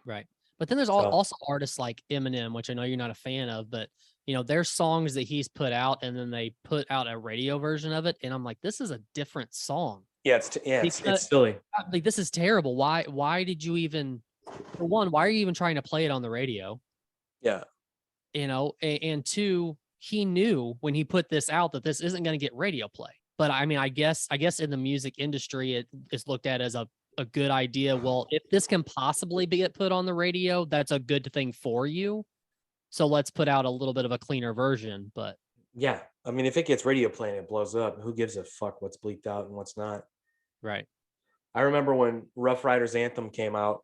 A: Right. But then there's also artists like Eminem, which I know you're not a fan of, but there's songs that he's put out and then they put out a radio version of it. And I'm like, this is a different song.
B: Yeah, it's silly.
A: Like, this is terrible. Why did you even, for one, why are you even trying to play it on the radio?
B: Yeah.
A: And two, he knew when he put this out that this isn't going to get radio play. But I mean, I guess in the music industry, it is looked at as a good idea. Well, if this can possibly get put on the radio, that's a good thing for you. So let's put out a little bit of a cleaner version. But
B: yeah, I mean, if it gets radio play and it blows up, who gives a fuck what's bleeped out and what's not?
A: Right.
B: I remember when Rough Riders Anthem came out,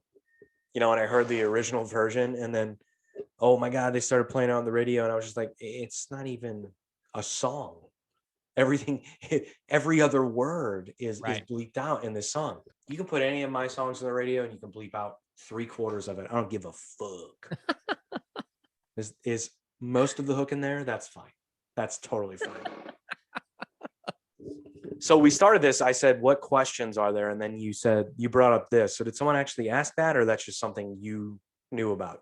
B: and I heard the original version, and then oh my God, they started playing it on the radio. And I was just like, it's not even a song. Everything, every other word is
A: Right.
B: bleeped out in this song. You can put any of my songs on the radio and you can bleep out 3/4 of it. I don't give a fuck. Is most of the hook in there? That's fine. That's totally fine. So we started this. I said, what questions are there? And then you said, you brought up this. So did someone actually ask that, or that's just something you knew about?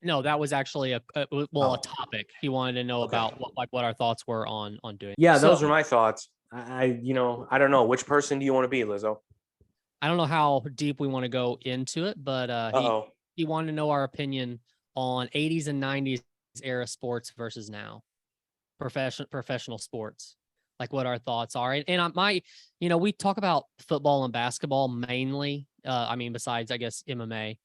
A: No, that was actually a
B: Oh,
A: topic. He wanted to know
B: okay.
A: about what our thoughts were on doing.
B: Yeah,
A: So
B: those are my thoughts. I don't know. Which person do you want to be, Lizzo?
A: I don't know how deep we want to go into it, but
B: Uh-oh.
A: he wanted to know our opinion on 80s and 90s era sports versus now professional sports, like what our thoughts are. And we talk about football and basketball mainly. I mean, besides I guess MMA,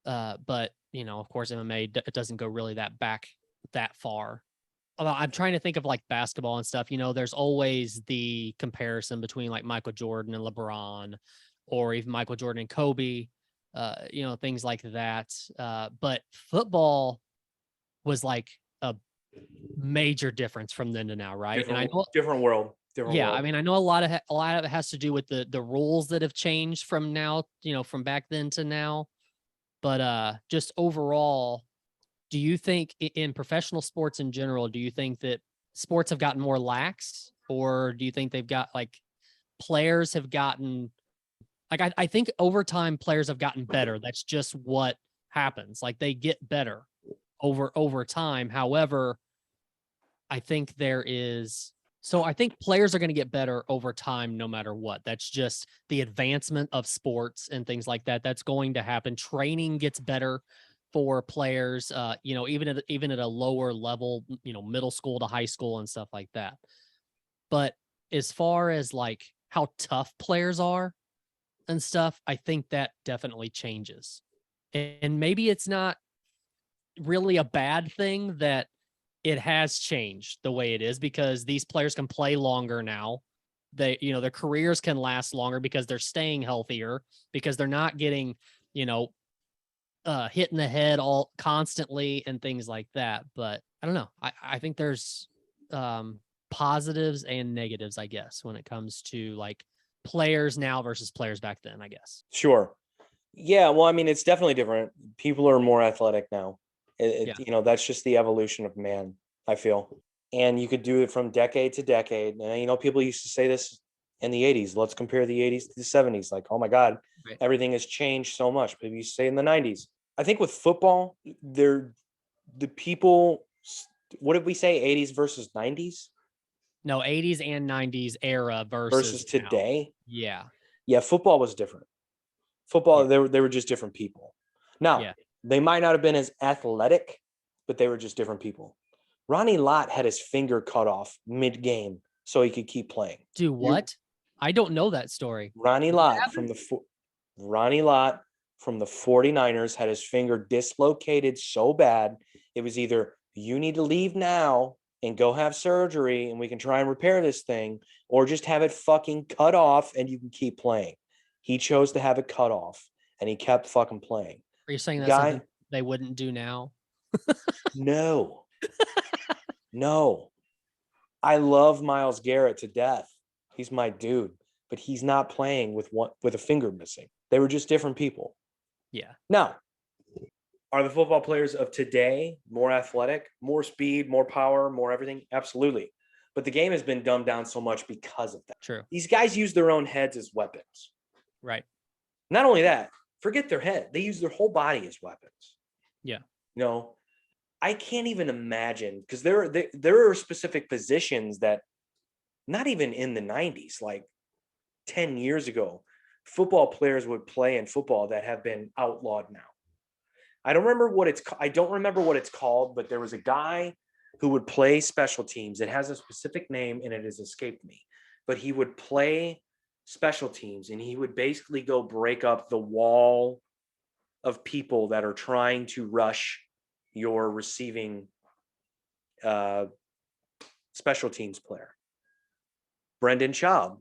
A: but of course MMA it doesn't go really that far. I'm trying to think of like basketball and stuff. There's always the comparison between like Michael Jordan and LeBron, or even Michael Jordan and Kobe, things like that. But football was like a major difference from then to now, right? And I know,
B: Different world. Different
A: yeah,
B: world.
A: I mean, I know a lot of it has to do with the rules that have changed from now, from back then to now. But just overall, do you think in professional sports in general, do you think that sports have gotten more lax, or do you think they've got like players have gotten like I think over time players have gotten better. That's just what happens. Like they get better over time. However, I think I think players are going to get better over time no matter what. That's just the advancement of sports and things like that. That's going to happen. Training gets better for players, even at a lower level, middle school to high school and stuff like that. But as far as like how tough players are and stuff, I think that definitely changes. And maybe it's not really a bad thing that it has changed the way it is, because these players can play longer now. Their careers can last longer because they're staying healthier, because they're not getting, hit in the head all constantly and things like that. But I don't know. I think there's positives and negatives, I guess, when it comes to like players now versus players back then, I guess.
B: Sure. Yeah, well, I mean, it's definitely different. People are more athletic now.
A: Yeah.
B: That's just the evolution of man, I feel. And you could do it from decade to decade. And people used to say this in the 80s. Let's compare the 80s to the 70s. Like, oh my God,
A: Right.
B: everything has changed so much. People used to say in the 90s. I think with football, the people, what did we say, 80s versus 90s?
A: No, 80s and 90s era
B: Versus
A: versus now.
B: today?
A: Yeah.
B: Yeah, football was different. Football,
A: Yeah.
B: they were just different people. Now,
A: Yeah.
B: they might not have been as athletic, but they were just different people. Ronnie Lott had his finger cut off mid-game so he could keep playing.
A: Do what? I don't know that story.
B: Ronnie Lott from the 49ers had his finger dislocated so bad, it was either you need to leave now and go have surgery and we can try and repair this thing, or just have it fucking cut off and you can keep playing. He chose to have it cut off and he kept fucking playing.
A: Are you saying that's
B: Guy,
A: something they wouldn't do now?
B: no, no. I love Myles Garrett to death. He's my dude, but he's not playing with a finger missing. They were just different people.
A: Yeah.
B: Now, are the football players of today more athletic, more speed, more power, more everything? Absolutely. But the game has been dumbed down so much because of that.
A: True.
B: These guys use their own heads as weapons.
A: Right.
B: Not only that, forget their head. They use their whole body as weapons.
A: Yeah.
B: I can't even imagine, because there are specific positions that not even in the 90s, like 10 years ago, football players would play in football that have been outlawed now. I don't remember what it's called, but there was a guy who would play special teams. It has a specific name and it has escaped me, but he would play special teams and he would basically go break up the wall of people that are trying to rush your receiving special teams player. Brendan Schaub,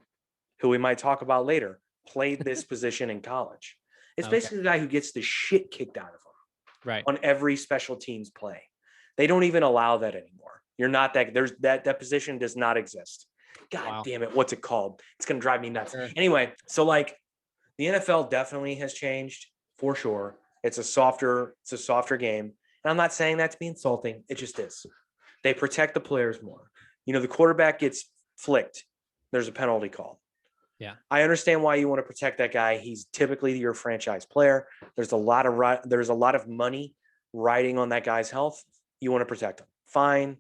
B: who we might talk about later, played this position in college. It's basically the guy who gets the shit kicked out of him.
A: Right.
B: on every special teams play. They don't even allow that anymore. You're not that there's that position does not exist. God
A: Wow.
B: damn it. What's it called? It's going to drive me nuts.
A: Sure.
B: Anyway, so like the NFL definitely has changed for sure. It's a softer game. And I'm not saying that to be insulting. It just is. They protect the players more. You know, the quarterback gets flicked. There's a penalty call.
A: Yeah.
B: I understand why you want to protect that guy. He's typically your franchise player. There's a lot of money riding on that guy's health. You want to protect him. Fine.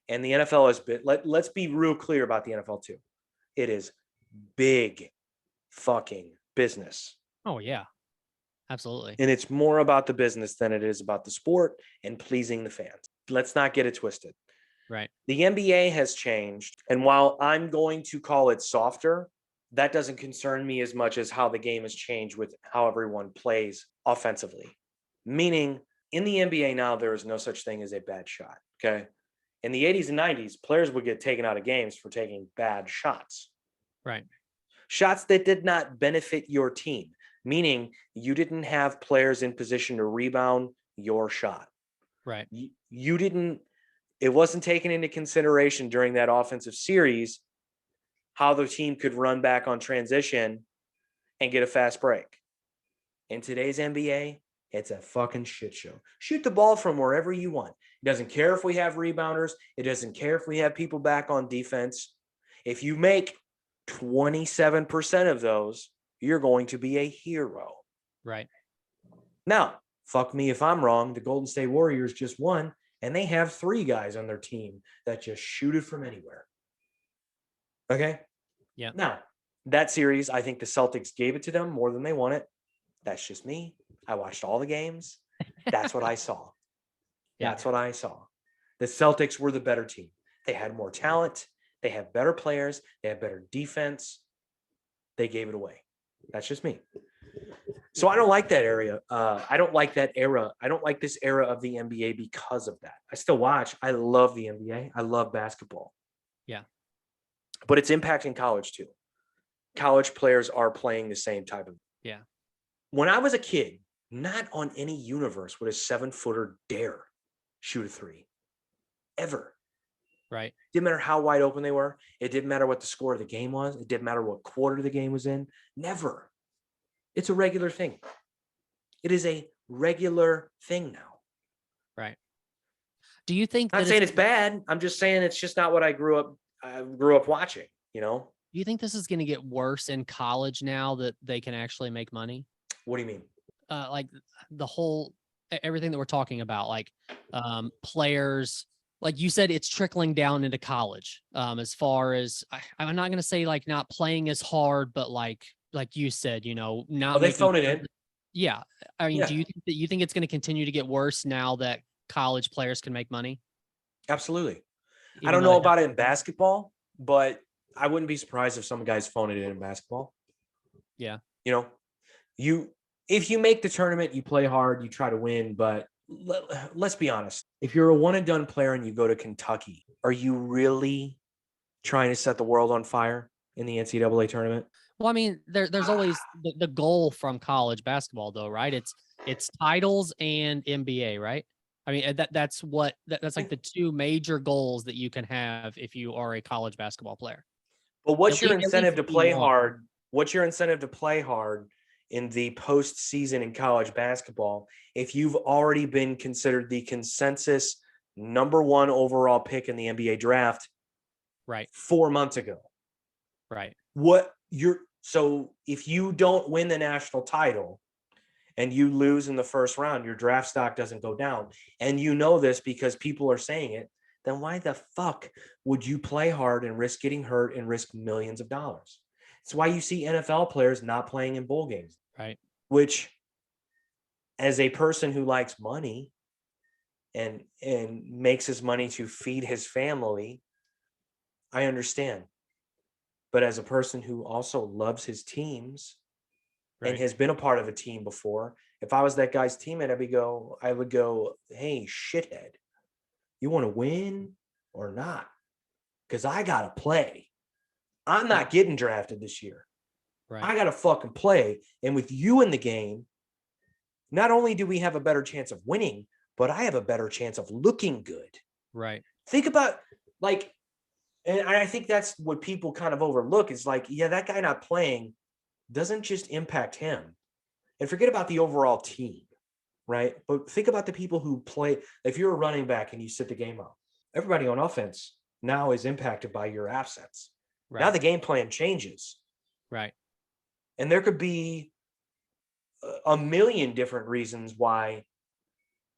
B: And the NFL has been, let's be real clear about the NFL too. It is big fucking business.
A: Oh yeah. Absolutely.
B: And it's more about the business than it is about the sport and pleasing the fans. Let's not get it twisted.
A: Right.
B: The NBA has changed. And while I'm going to call it softer, that doesn't concern me as much as how the game has changed with how everyone plays offensively. Meaning, in the NBA now, there is no such thing as a bad shot. Okay. In the 80s and 90s, players would get taken out of games for taking bad shots.
A: Right.
B: Shots that did not benefit your team, meaning you didn't have players in position to rebound your shot.
A: Right.
B: You didn't, it wasn't taken into consideration during that offensive series how the team could run back on transition and get a fast break. In today's NBA, it's a fucking shit show. Shoot the ball from wherever you want. It doesn't care if we have rebounders. It doesn't care if we have people back on defense. If you make 27% of those, you're going to be a hero.
A: Right.
B: Now, fuck me if I'm wrong. The Golden State Warriors just won, and they have 3 guys on their team that just shoot it from anywhere. Okay?
A: Yeah.
B: Now, that series, I think the Celtics gave it to them more than they won it. That's just me. I watched all the games. That's what I saw.
A: Yeah.
B: That's what I saw. The Celtics were the better team. They had more talent. They have better players. They have better defense. They gave it away. That's just me. So I don't like that area. I don't like that era. I don't like this era of the NBA because of that. I still watch. I love the NBA. I love basketball.
A: Yeah.
B: But it's impacting college too. College players are playing the same type of.
A: Yeah.
B: When I was a kid, not on any universe would a 7-footer dare shoot a 3. Ever.
A: Right.
B: Didn't matter how wide open they were. It didn't matter what the score of the game was. It didn't matter what quarter the game was in. Never. It's a regular thing. It is a regular thing now.
A: Right. Do you think
B: I'm not saying it's bad. I'm just saying it's just not what I grew up watching, you know?
A: Do you think this is going to get worse in college now that they can actually make money?
B: What do you mean?
A: Like the whole everything that we're talking about, like players, like you said, it's trickling down into college. As far as I'm not going to say like not playing as hard, but like you said, you know, not.
B: Oh, they phone it in.
A: Yeah, I mean,
B: Yeah.
A: do you think it's going to continue to get worse now that college players can make money?
B: Absolutely.
A: Even
B: I don't
A: though
B: know
A: they
B: about it in basketball, but I wouldn't be surprised if some guys phone it in basketball.
A: Yeah.
B: You know, if you make the tournament, you play hard, you try to win, but let's be honest. If you're a one and done player and you go to Kentucky, are you really trying to set the world on fire in the NCAA tournament?
A: Well, I mean, there's always the goal from college basketball, though, right? It's titles and NBA, right? I mean, that's like the 2 major goals that you can have if you are a college basketball player.
B: But what's your
A: At
B: incentive to
A: least
B: play
A: one.
B: hard? What's your incentive to play hard in the postseason in college basketball if you've already been considered the consensus number 1 overall pick in the NBA draft
A: Right.
B: 4 months ago?
A: Right.
B: So if you don't win the national title and you lose in the first round, your draft stock doesn't go down. And you know this because people are saying it. Then why the fuck would you play hard and risk getting hurt and risk millions of dollars? It's why you see NFL players not playing in bowl games.
A: Right.
B: Which, as a person who likes money and makes his money to feed his family, I understand. But as a person who also loves his teams and has been a part of a team before, if I was that guy's teammate, I would go, hey, shithead, you want to win or not? Because I got to play. I'm not getting drafted this year.
A: Right.
B: I got to fucking play. And with you in the game, not only do we have a better chance of winning, but I have a better chance of looking good.
A: Right.
B: Think about like, and I think that's what people kind of overlook is like, yeah, that guy not playing doesn't just impact him. And forget about the overall team, right? But think about the people who play. If you're a running back and you sit the game out, everybody on offense now is impacted by your absence. Now
A: Right.
B: the game plan changes.
A: Right.
B: And there could be a million different reasons why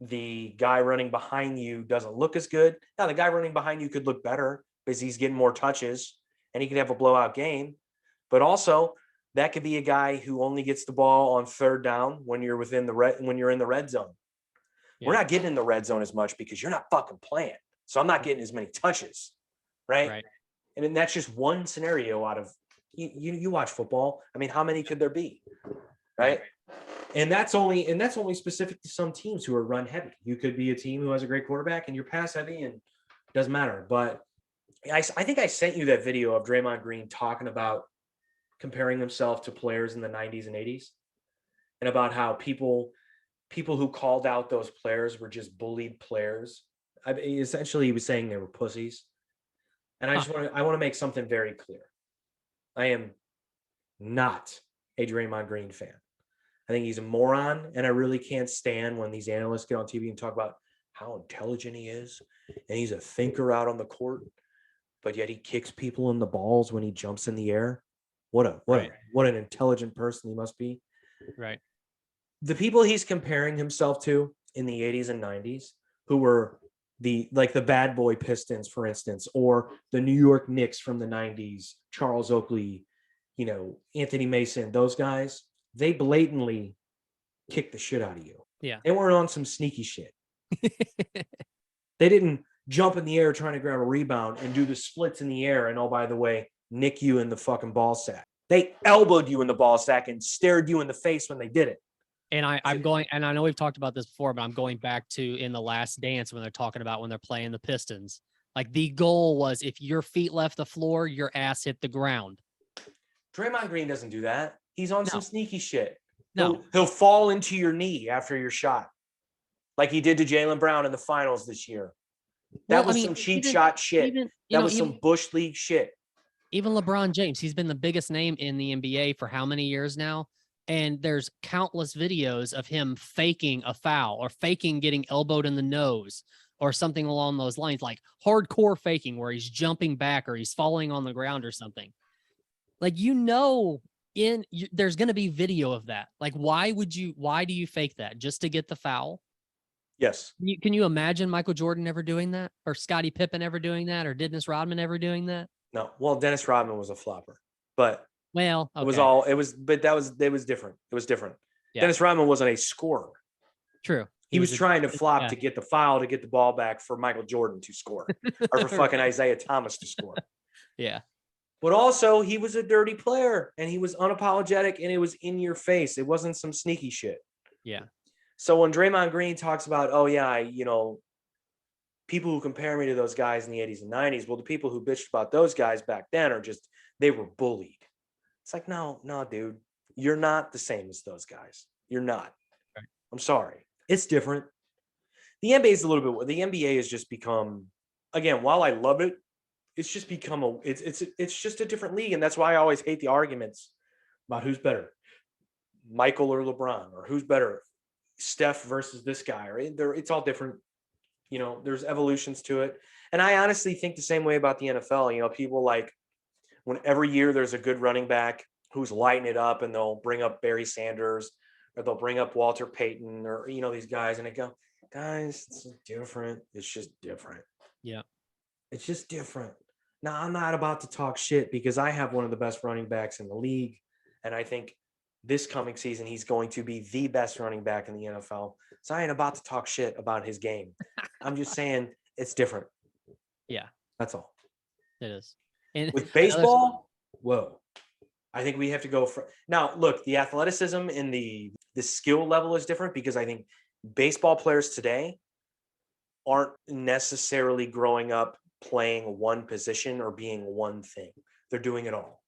B: the guy running behind you doesn't look as good. Now, the guy running behind you could look better because he's getting more touches and he could have a blowout game. But also, that could be a guy who only gets the ball on third down when you're within the when you're in the red zone. We're not getting in the red zone as much because you're not fucking playing. So I'm not getting as many touches, right?
A: Right.
B: And then that's just one scenario out of you watch football. I mean, how many could there be? Right. And that's only specific to some teams who are run heavy. You could be a team who has a great quarterback and you're pass heavy and it doesn't matter. But I think I sent you that video of Draymond Green talking about comparing himself to players in the 90s and 80s and about how people who called out those players were just bullied players. Essentially, he was saying they were pussies. And I want to make something very clear. I am not a Draymond Green fan. I think he's a moron, and I really can't stand when these analysts get on TV and talk about how intelligent he is, and he's a thinker out on the court, but yet he kicks people in the balls when he jumps in the air. What an intelligent person he must be.
A: Right.
B: The people he's comparing himself to in the 80s and 90s, who were the bad boy Pistons, for instance, or the New York Knicks from the 90s, Charles Oakley, Anthony Mason, those guys, they blatantly kicked the shit out of you.
A: Yeah.
B: They weren't on some sneaky shit. They didn't jump in the air trying to grab a rebound and do the splits in the air and, oh, by the way, nick you in the fucking ball sack. They elbowed you in the ball sack and stared you in the face when they did it.
A: And I'm going, and I know we've talked about this before, but I'm going back to in The Last Dance when they're talking about when they're playing the Pistons. Like the goal was if your feet left the floor, your ass hit the ground.
B: Draymond Green doesn't do that. He's on some sneaky shit.
A: No.
B: He'll fall into your knee after your shot, like he did to Jaylen Brown in the finals this year. That was some cheap shot shit. That was some Bush League shit.
A: Even LeBron James, he's been the biggest name in the NBA for how many years now? And there's countless videos of him faking a foul or faking getting elbowed in the nose or something along those lines, like hardcore faking where he's jumping back or he's falling on the ground or something. Like, there's going to be video of that. Like, why do you fake that? Just to get the foul?
B: Yes.
A: Can you imagine Michael Jordan ever doing that, or Scottie Pippen ever doing that, or Dennis Rodman ever doing that?
B: No. Well, Dennis Rodman was a flopper, but
A: well, okay.
B: it was different. It was different. Yeah. Dennis Rodman wasn't a scorer.
A: True.
B: He was trying to flop to get the foul, to get the ball back for Michael Jordan to score or for fucking Isaiah Thomas to score.
A: Yeah.
B: But also he was a dirty player and he was unapologetic and it was in your face. It wasn't some sneaky shit.
A: Yeah.
B: So when Draymond Green talks about, oh yeah, people who compare me to those guys in the 80s and 90s, well, the people who bitched about those guys back then are just, they were bullied. It's like, no, dude, you're not the same as those guys. You're not. Right. I'm sorry. It's different. The NBA has just become, again, while I love it, it's just become it's just a different league. And that's why I always hate the arguments about who's better, Michael or LeBron, or who's better, Steph versus this guy, right? It's all different. There's evolutions to it. And I honestly think the same way about the NFL. People like when every year there's a good running back who's lighting it up and they'll bring up Barry Sanders or they'll bring up Walter Payton or, these guys. And I go, guys, it's different. It's just different.
A: Yeah.
B: It's just different. Now, I'm not about to talk shit because I have one of the best running backs in the league. And I think this coming season, he's going to be the best running back in the NFL. So I ain't about to talk shit about his game. I'm just saying it's different.
A: Yeah.
B: That's all.
A: It is. And
B: with baseball, whoa. I think we have to go for now. Look, the athleticism and the skill level is different because I think baseball players today aren't necessarily growing up playing one position or being one thing. They're doing it all.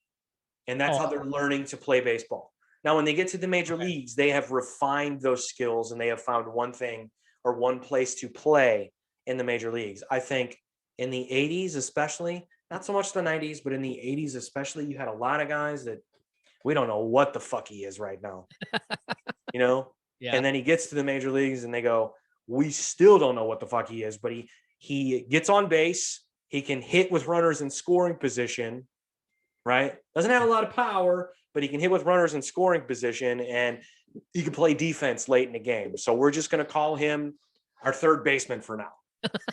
B: And that's how they're learning to play baseball. Now, when they get to the major
A: Okay.
B: leagues, they have refined those skills and they have found one thing or one place to play in the major leagues. I think in the 80s, especially, not so much the 90s, but in the 80s, especially, you had a lot of guys that we don't know what the fuck he is right now, you know?
A: Yeah.
B: And then he gets to the major leagues and they go, we still don't know what the fuck he is, but he gets on base. He can hit with runners in scoring position, right? Doesn't have a lot of power, but he can hit with runners in scoring position and he can play defense late in the game. So we're just going to call him our third baseman for now,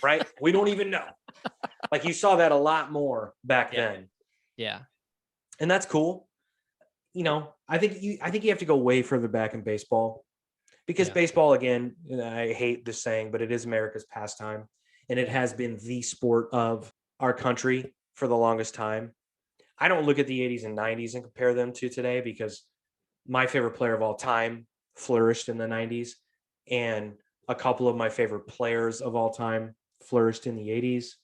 B: right? We don't even know. Like you saw that a lot more back
A: Yeah.
B: then.
A: Yeah.
B: And that's cool. You know, I think you have to go way further back in baseball because
A: Yeah.
B: baseball, again, I hate this saying, but it is America's pastime and it
A: Yeah.
B: has been the sport of our country for the longest time. I don't look at the 80s and 90s and compare them to today because my favorite player of all time flourished in the 90s and a couple of my favorite players of all time flourished in the 80s.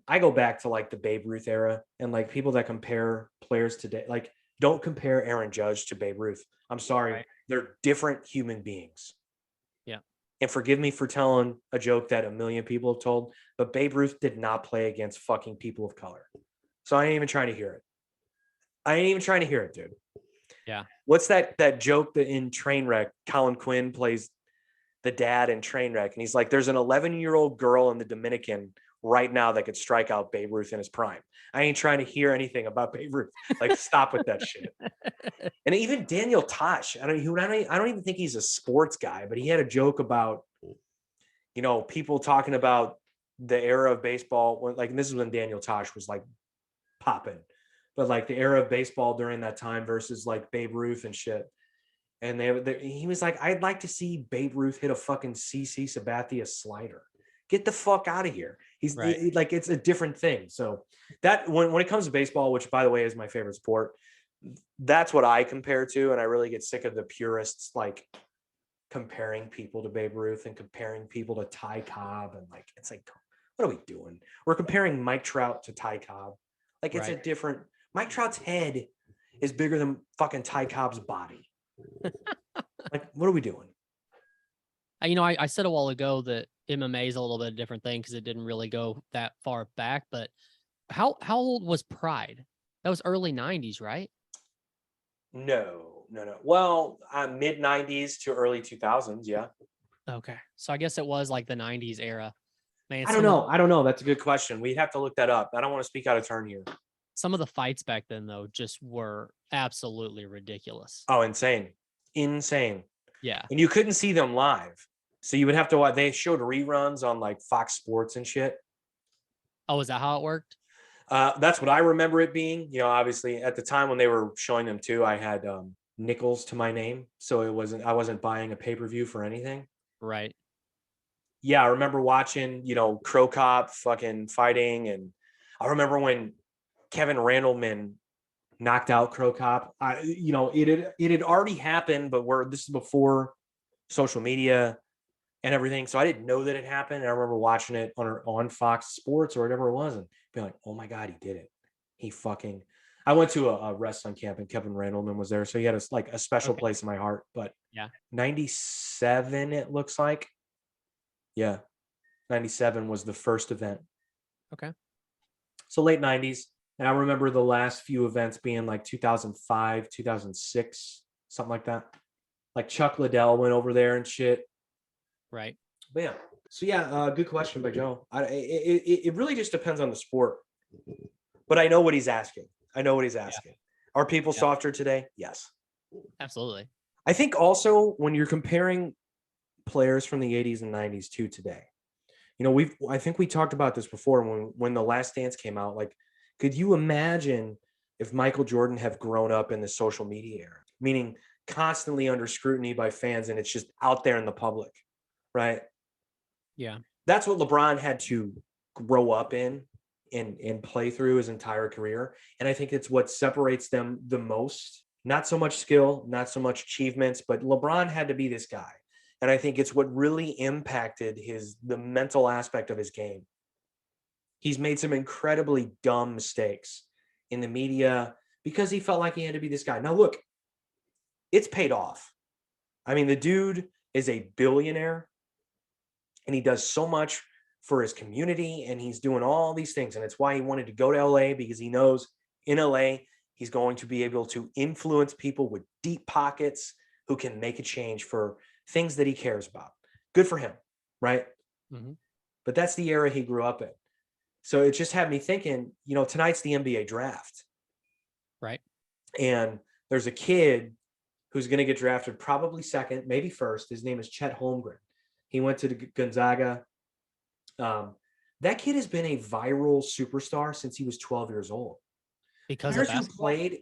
B: I go back to like the Babe Ruth era and like people that compare players today, like don't compare Aaron Judge to Babe Ruth. I'm sorry.
A: Right.
B: They're different human beings.
A: Yeah.
B: And forgive me for telling a joke that a million people have told, but Babe Ruth did not play against fucking people of color. So I ain't even trying to hear it. I ain't even trying to hear it, dude.
A: Yeah.
B: What's that joke that in Trainwreck, Colin Quinn plays the dad in Trainwreck, and he's like, "There's an 11-year-old girl in the Dominican right now that could strike out Babe Ruth in his prime." I ain't trying to hear anything about Babe Ruth. Like, stop with that shit. And even Daniel Tosh, I don't even think he's a sports guy, but he had a joke about, you know, people talking about the era of baseball when, like, and this is when Daniel Tosh was like popping, but like the era of baseball during that time versus like Babe Ruth and shit. And he was like, I'd like to see Babe Ruth hit a fucking CC Sabathia slider. Get the fuck out of here. He's
A: Right.
B: like, it's a different thing. So that when it comes to baseball, which by the way is my favorite sport, that's what I compare to. And I really get sick of the purists like comparing people to Babe Ruth and comparing people to Ty Cobb. And like, it's like, what are we doing? We're comparing Mike Trout to Ty Cobb. Like it's a
A: Right.
B: different, Mike Trout's head is bigger than fucking Ty Cobb's body. Like, what are we doing?
A: You know, I said a while ago that MMA is a little bit of a different thing because it didn't really go that far back. But how old was Pride? That was early 90s, right?
B: No. Well, mid 90s to early 2000s. Yeah.
A: Okay. So I guess it was like the 90s era. Man,
B: I don't know. I don't know. That's a good question. We'd have to look that up. I don't want to speak out of turn here.
A: some of the fights back then though just were absolutely ridiculous.
B: Oh, insane. Insane.
A: Yeah.
B: And you couldn't see them live. So you would have to watch, they showed reruns on like Fox Sports and shit.
A: Oh, is that how it worked?
B: That's what I remember it being. You know, obviously at the time when they were showing them too, I had nickels to my name. So I wasn't buying a pay-per-view for anything.
A: Right.
B: Yeah, I remember watching, you know, Crow Cop fucking fighting. And I remember when Kevin Randleman knocked out Crow Cop. You know, it had already happened, but this is before social media and everything. So I didn't know that it happened. And I remember watching it on Fox Sports or whatever it was and being like, oh my God, he did it. I went to a wrestling camp and Kevin Randleman was there. So he had a special place in my heart, but
A: Yeah.
B: 97, it looks like. Yeah. 97 was the first event.
A: Okay.
B: So late 90s. And I remember the last few events being like 2005, 2006, something like that. Like Chuck Liddell went over there and shit.
A: Right.
B: But yeah. So yeah, good question by Joe. It really just depends on the sport. But I know what he's asking. Are people softer today? Yes.
A: Absolutely.
B: I think also when you're comparing players from the 80s and 90s to today, you know, I think we talked about this before when The Last Dance came out. Like, could you imagine if Michael Jordan have grown up in the social media era, meaning constantly under scrutiny by fans and it's just out there in the public, right?
A: Yeah.
B: That's what LeBron had to grow up in and play through his entire career. And I think it's what separates them the most. Not so much skill, not so much achievements, but LeBron had to be this guy. And I think it's what really impacted the mental aspect of his game. He's made some incredibly dumb mistakes in the media because he felt like he had to be this guy. Now, look, it's paid off. I mean, the dude is a billionaire and he does so much for his community and he's doing all these things. And it's why he wanted to go to LA, because he knows in LA, he's going to be able to influence people with deep pockets who can make a change for things that he cares about. Good for him, right?
A: Mm-hmm.
B: But that's the era he grew up in. So it just had me thinking, you know, tonight's the NBA draft.
A: Right.
B: And there's a kid who's going to get drafted probably second, maybe first. His name is Chet Holmgren. He went to the Gonzaga. That kid has been a viral superstar since he was 12 years old.
A: Because
B: Players
A: of
B: who
A: basketball?
B: played,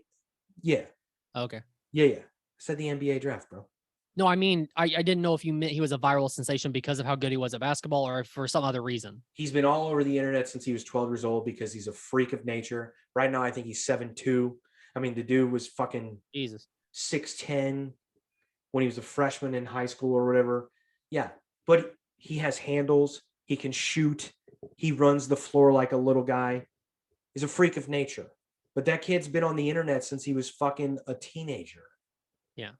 B: yeah.
A: Okay.
B: Yeah. I said the NBA draft, bro.
A: No, I mean, I didn't know if you meant he was a viral sensation because of how good he was at basketball or for some other reason.
B: He's been all over the internet since he was 12 years old because he's a freak of nature. Right now, I think he's 7'2". I mean, the dude was fucking
A: Jesus.
B: 6'10" when he was a freshman in high school or whatever. Yeah, but he has handles. He can shoot. He runs the floor like a little guy. He's a freak of nature. But that kid's been on the internet since he was fucking a teenager.
A: Yeah.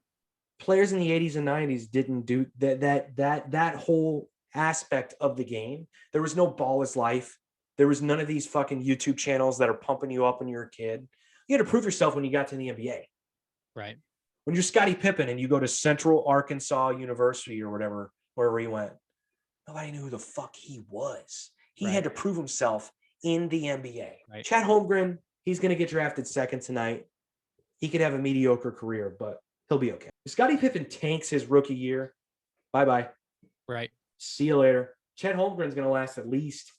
B: Players in the 80s and 90s didn't do that whole aspect of the game. There was no Ball is Life. There was none of these fucking YouTube channels that are pumping you up when you're a kid. You had to prove yourself when you got to the NBA.
A: Right.
B: When you're Scottie Pippen and you go to Central Arkansas University or whatever, wherever he went, nobody knew who the fuck he was. He had to prove himself in the NBA.
A: Right.
B: Chad Holmgren, he's going to get drafted second tonight. He could have a mediocre career, but he'll be okay. If Scottie Pippen tanks his rookie year, bye-bye.
A: Right.
B: See you later. Chet Holmgren's going to last at least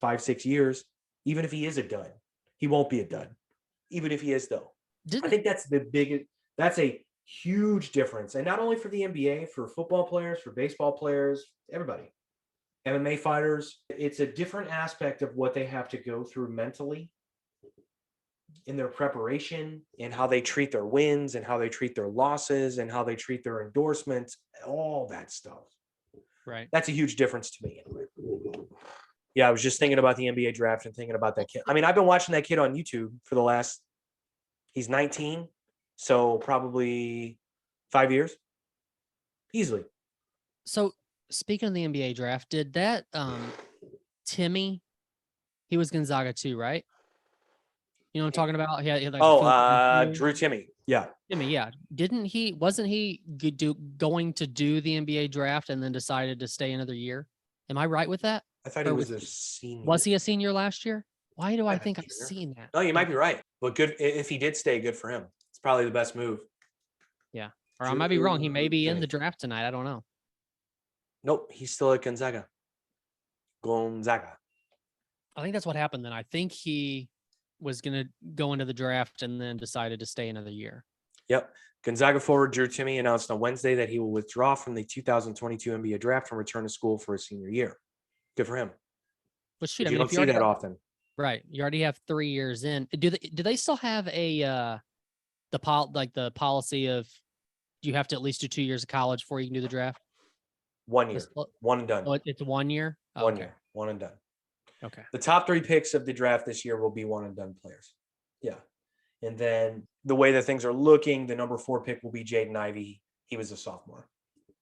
B: 5-6 years, even if he is a dud. He won't be a dud, even if he is, though. I think that's the biggest, that's a huge difference. And not only for the NBA, for football players, for baseball players, everybody. MMA fighters, it's a different aspect of what they have to go through mentally in their preparation and how they treat their wins and how they treat their losses and how they treat their endorsements, all that stuff.
A: Right.
B: That's a huge difference to me. Yeah, I was just thinking about the NBA draft and thinking about that kid. I mean, I've been watching that kid on YouTube for the last, he's 19, so probably 5 years. Easily.
A: So speaking of the NBA draft, did that Timmy, he was Gonzaga too, right? You know what I'm talking about? He had like
B: Drew Timmy. Yeah.
A: Timmy, yeah. Wasn't he going to do the NBA draft and then decided to stay another year? Am I right with that?
B: I thought he was a senior.
A: Was he a senior last year? Why do I think I've seen that?
B: No, you might be right. But good if he did stay, good for him. It's probably the best move.
A: Yeah. Or I might be wrong. He may be in the draft tonight. I don't know.
B: Nope, he's still at Gonzaga.
A: I think that's what happened then. I think he was going to go into the draft and then decided to stay another year.
B: Yep. Gonzaga forward Drew Timmy announced on Wednesday that he will withdraw from the 2022 NBA draft and return to school for his senior year. Good for him.
A: But shoot,
B: you don't see that often.
A: Right. You already have 3 years in. Do they still have the policy of you have to at least do 2 years of college before you can do the draft?
B: 1 year. One and done.
A: Oh, it's 1 year? Oh,
B: 1 year. One and done.
A: Okay.
B: The top 3 picks of the draft this year will be one and done players. Yeah. And then the way that things are looking, the number 4 pick will be Jaden Ivey. He was a sophomore.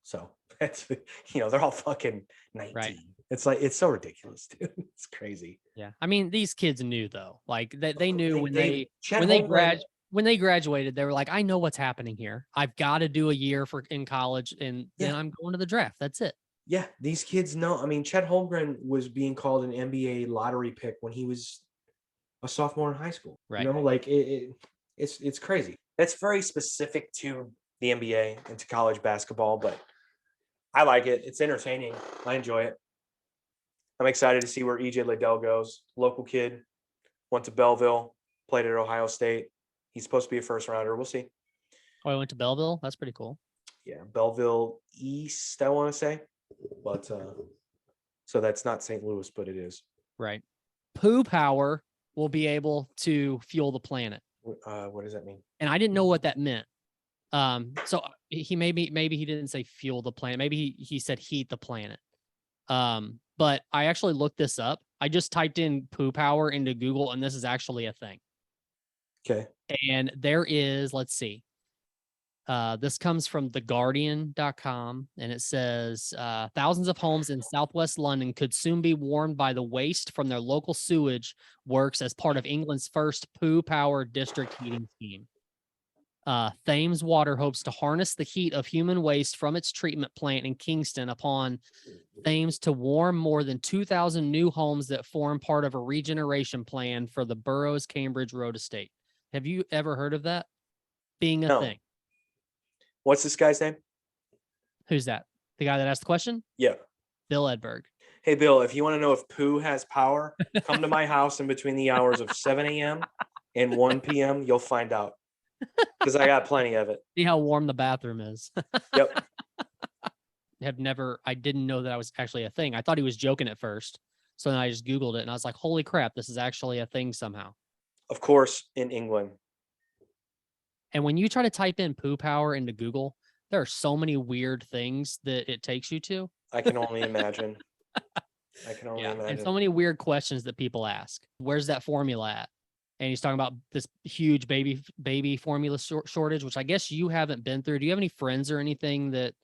B: So that's, they're all fucking 19.
A: Right.
B: It's like, it's so ridiculous, dude. It's crazy.
A: Yeah. I mean, these kids knew though, like they knew when they graduated, they were like, I know what's happening here. I've got to do a year in college and then I'm going to the draft. That's it.
B: Yeah, these kids know. I mean, Chet Holmgren was being called an NBA lottery pick when he was a sophomore in high school.
A: Right.
B: Like it's crazy. That's very specific to the NBA and to college basketball, but I like it. It's entertaining. I enjoy it. I'm excited to see where EJ Liddell goes. Local kid, went to Belleville, played at Ohio State. He's supposed to be a first rounder. We'll see.
A: Oh, I went to Belleville. That's pretty cool.
B: Yeah, Belleville East, I want to say. But so that's not St. Louis, but it is.
A: Right. Poo power will be able to fuel the planet.
B: What does that mean?
A: And I didn't know what that meant. So he maybe he didn't say fuel the planet. Maybe he said heat the planet. But I actually looked this up. I just typed in poo power into Google, and this is actually a thing.
B: Okay.
A: And there is, let's see. This comes from theguardian.com, and it says thousands of homes in southwest London could soon be warmed by the waste from their local sewage works as part of England's first poo power district heating scheme. Thames Water hopes to harness the heat of human waste from its treatment plant in Kingston upon Thames to warm more than 2,000 new homes that form part of a regeneration plan for the borough's Cambridge Road estate. Have you ever heard of that being a
B: No.
A: thing?
B: What's this guy's name?
A: Who's that? The guy that asked the question?
B: Yeah.
A: Bill Edberg.
B: Hey, Bill, if you want to know if poo has power, come to my house in between the hours of 7 a.m. and 1 p.m. You'll find out. Because I got plenty of it.
A: See how warm the bathroom is.
B: Yep.
A: I didn't know that was actually a thing. I thought he was joking at first. So then I just Googled it and I was like, holy crap, this is actually a thing somehow.
B: Of course, in England.
A: And when you try to type in poo power into Google, there are so many weird things that it takes you to.
B: I can only imagine. I can only imagine.
A: And so many weird questions that people ask. Where's that formula at? And he's talking about this huge baby formula shortage, which I guess you haven't been through. Do you have any friends or anything that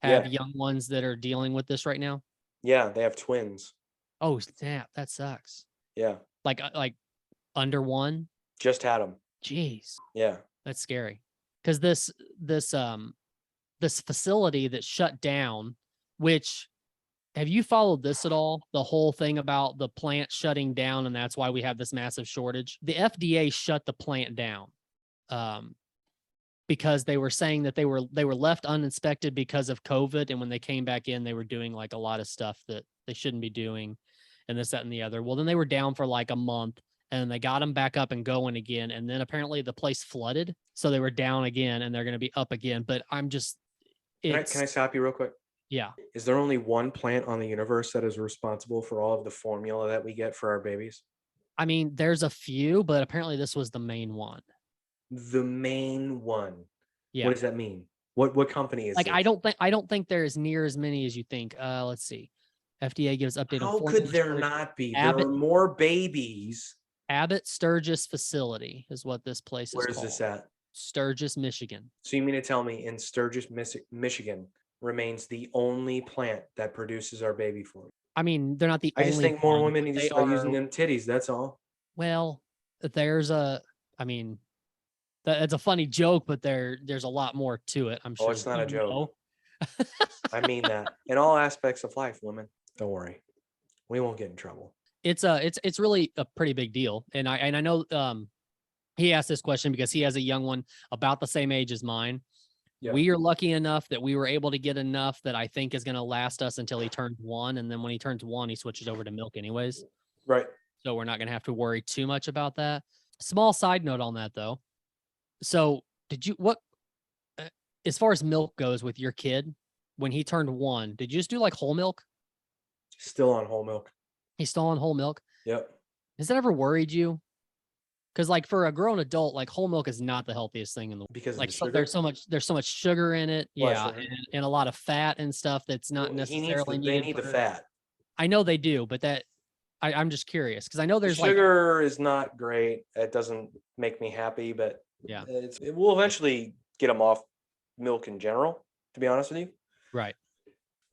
A: have young ones that are dealing with this right now?
B: Yeah, they have twins.
A: Oh, snap. That sucks.
B: Yeah.
A: Like under one?
B: Just had them.
A: Jeez.
B: Yeah.
A: That's scary. Because this facility that shut down, which have you followed this at all? The whole thing about the plant shutting down, and that's why we have this massive shortage. The FDA shut the plant down because they were saying that they were left uninspected because of COVID, and when they came back in, they were doing like a lot of stuff that they shouldn't be doing, and this, that, and the other. Well, then they were down for like a month, and they got them back up and going again, and then apparently the place flooded, so they were down again, and they're going to be up again. But I'm just,
B: Can I stop you real quick?
A: Yeah.
B: Is there only one plant on the universe that is responsible for all of the formula that we get for our babies?
A: I mean, there's a few, but apparently this was the main one.
B: The main one.
A: Yeah.
B: What does that mean? What company is
A: like?
B: this?
A: I don't think there is near as many as you think. Let's see. FDA gives update on.
B: How could there not be? There are more babies.
A: Abbott Sturgis facility is what this place is called.
B: Where is this at?
A: Sturgis, Michigan.
B: So you mean to tell me in Sturgis, Michigan remains the only plant that produces our baby formula?
A: I mean, they're not the only.
B: I just think more women need to start using them titties. That's all.
A: Well, that's a funny joke, but there's a lot more to it. I'm sure.
B: Oh, it's not a joke. I mean that in all aspects of life, women. Don't worry, we won't get in trouble.
A: It's really a pretty big deal, and I know he asked this question because he has a young one about the same age as mine. Yeah. We are lucky enough that we were able to get enough that I think is going to last us until he turns 1, and then when he turns 1, he switches over to milk anyways.
B: Right.
A: So we're not going to have to worry too much about that. Small side note on that though. So as far as milk goes with your kid, when he turned 1, did you just do like whole milk?
B: Still on whole milk.
A: He's still on whole milk?
B: Yep.
A: Has that ever worried you? Because like for a grown adult, like whole milk is not the healthiest thing in the world.
B: Because
A: like
B: there's
A: so much sugar in it. Yeah. And a lot of fat and stuff that's not necessarily
B: needed. They need the fat.
A: I know they do, but I'm just curious because I know there's
B: sugar is not great. It doesn't make me happy, but
A: yeah,
B: it will eventually get them off milk in general, to be honest with you.
A: Right.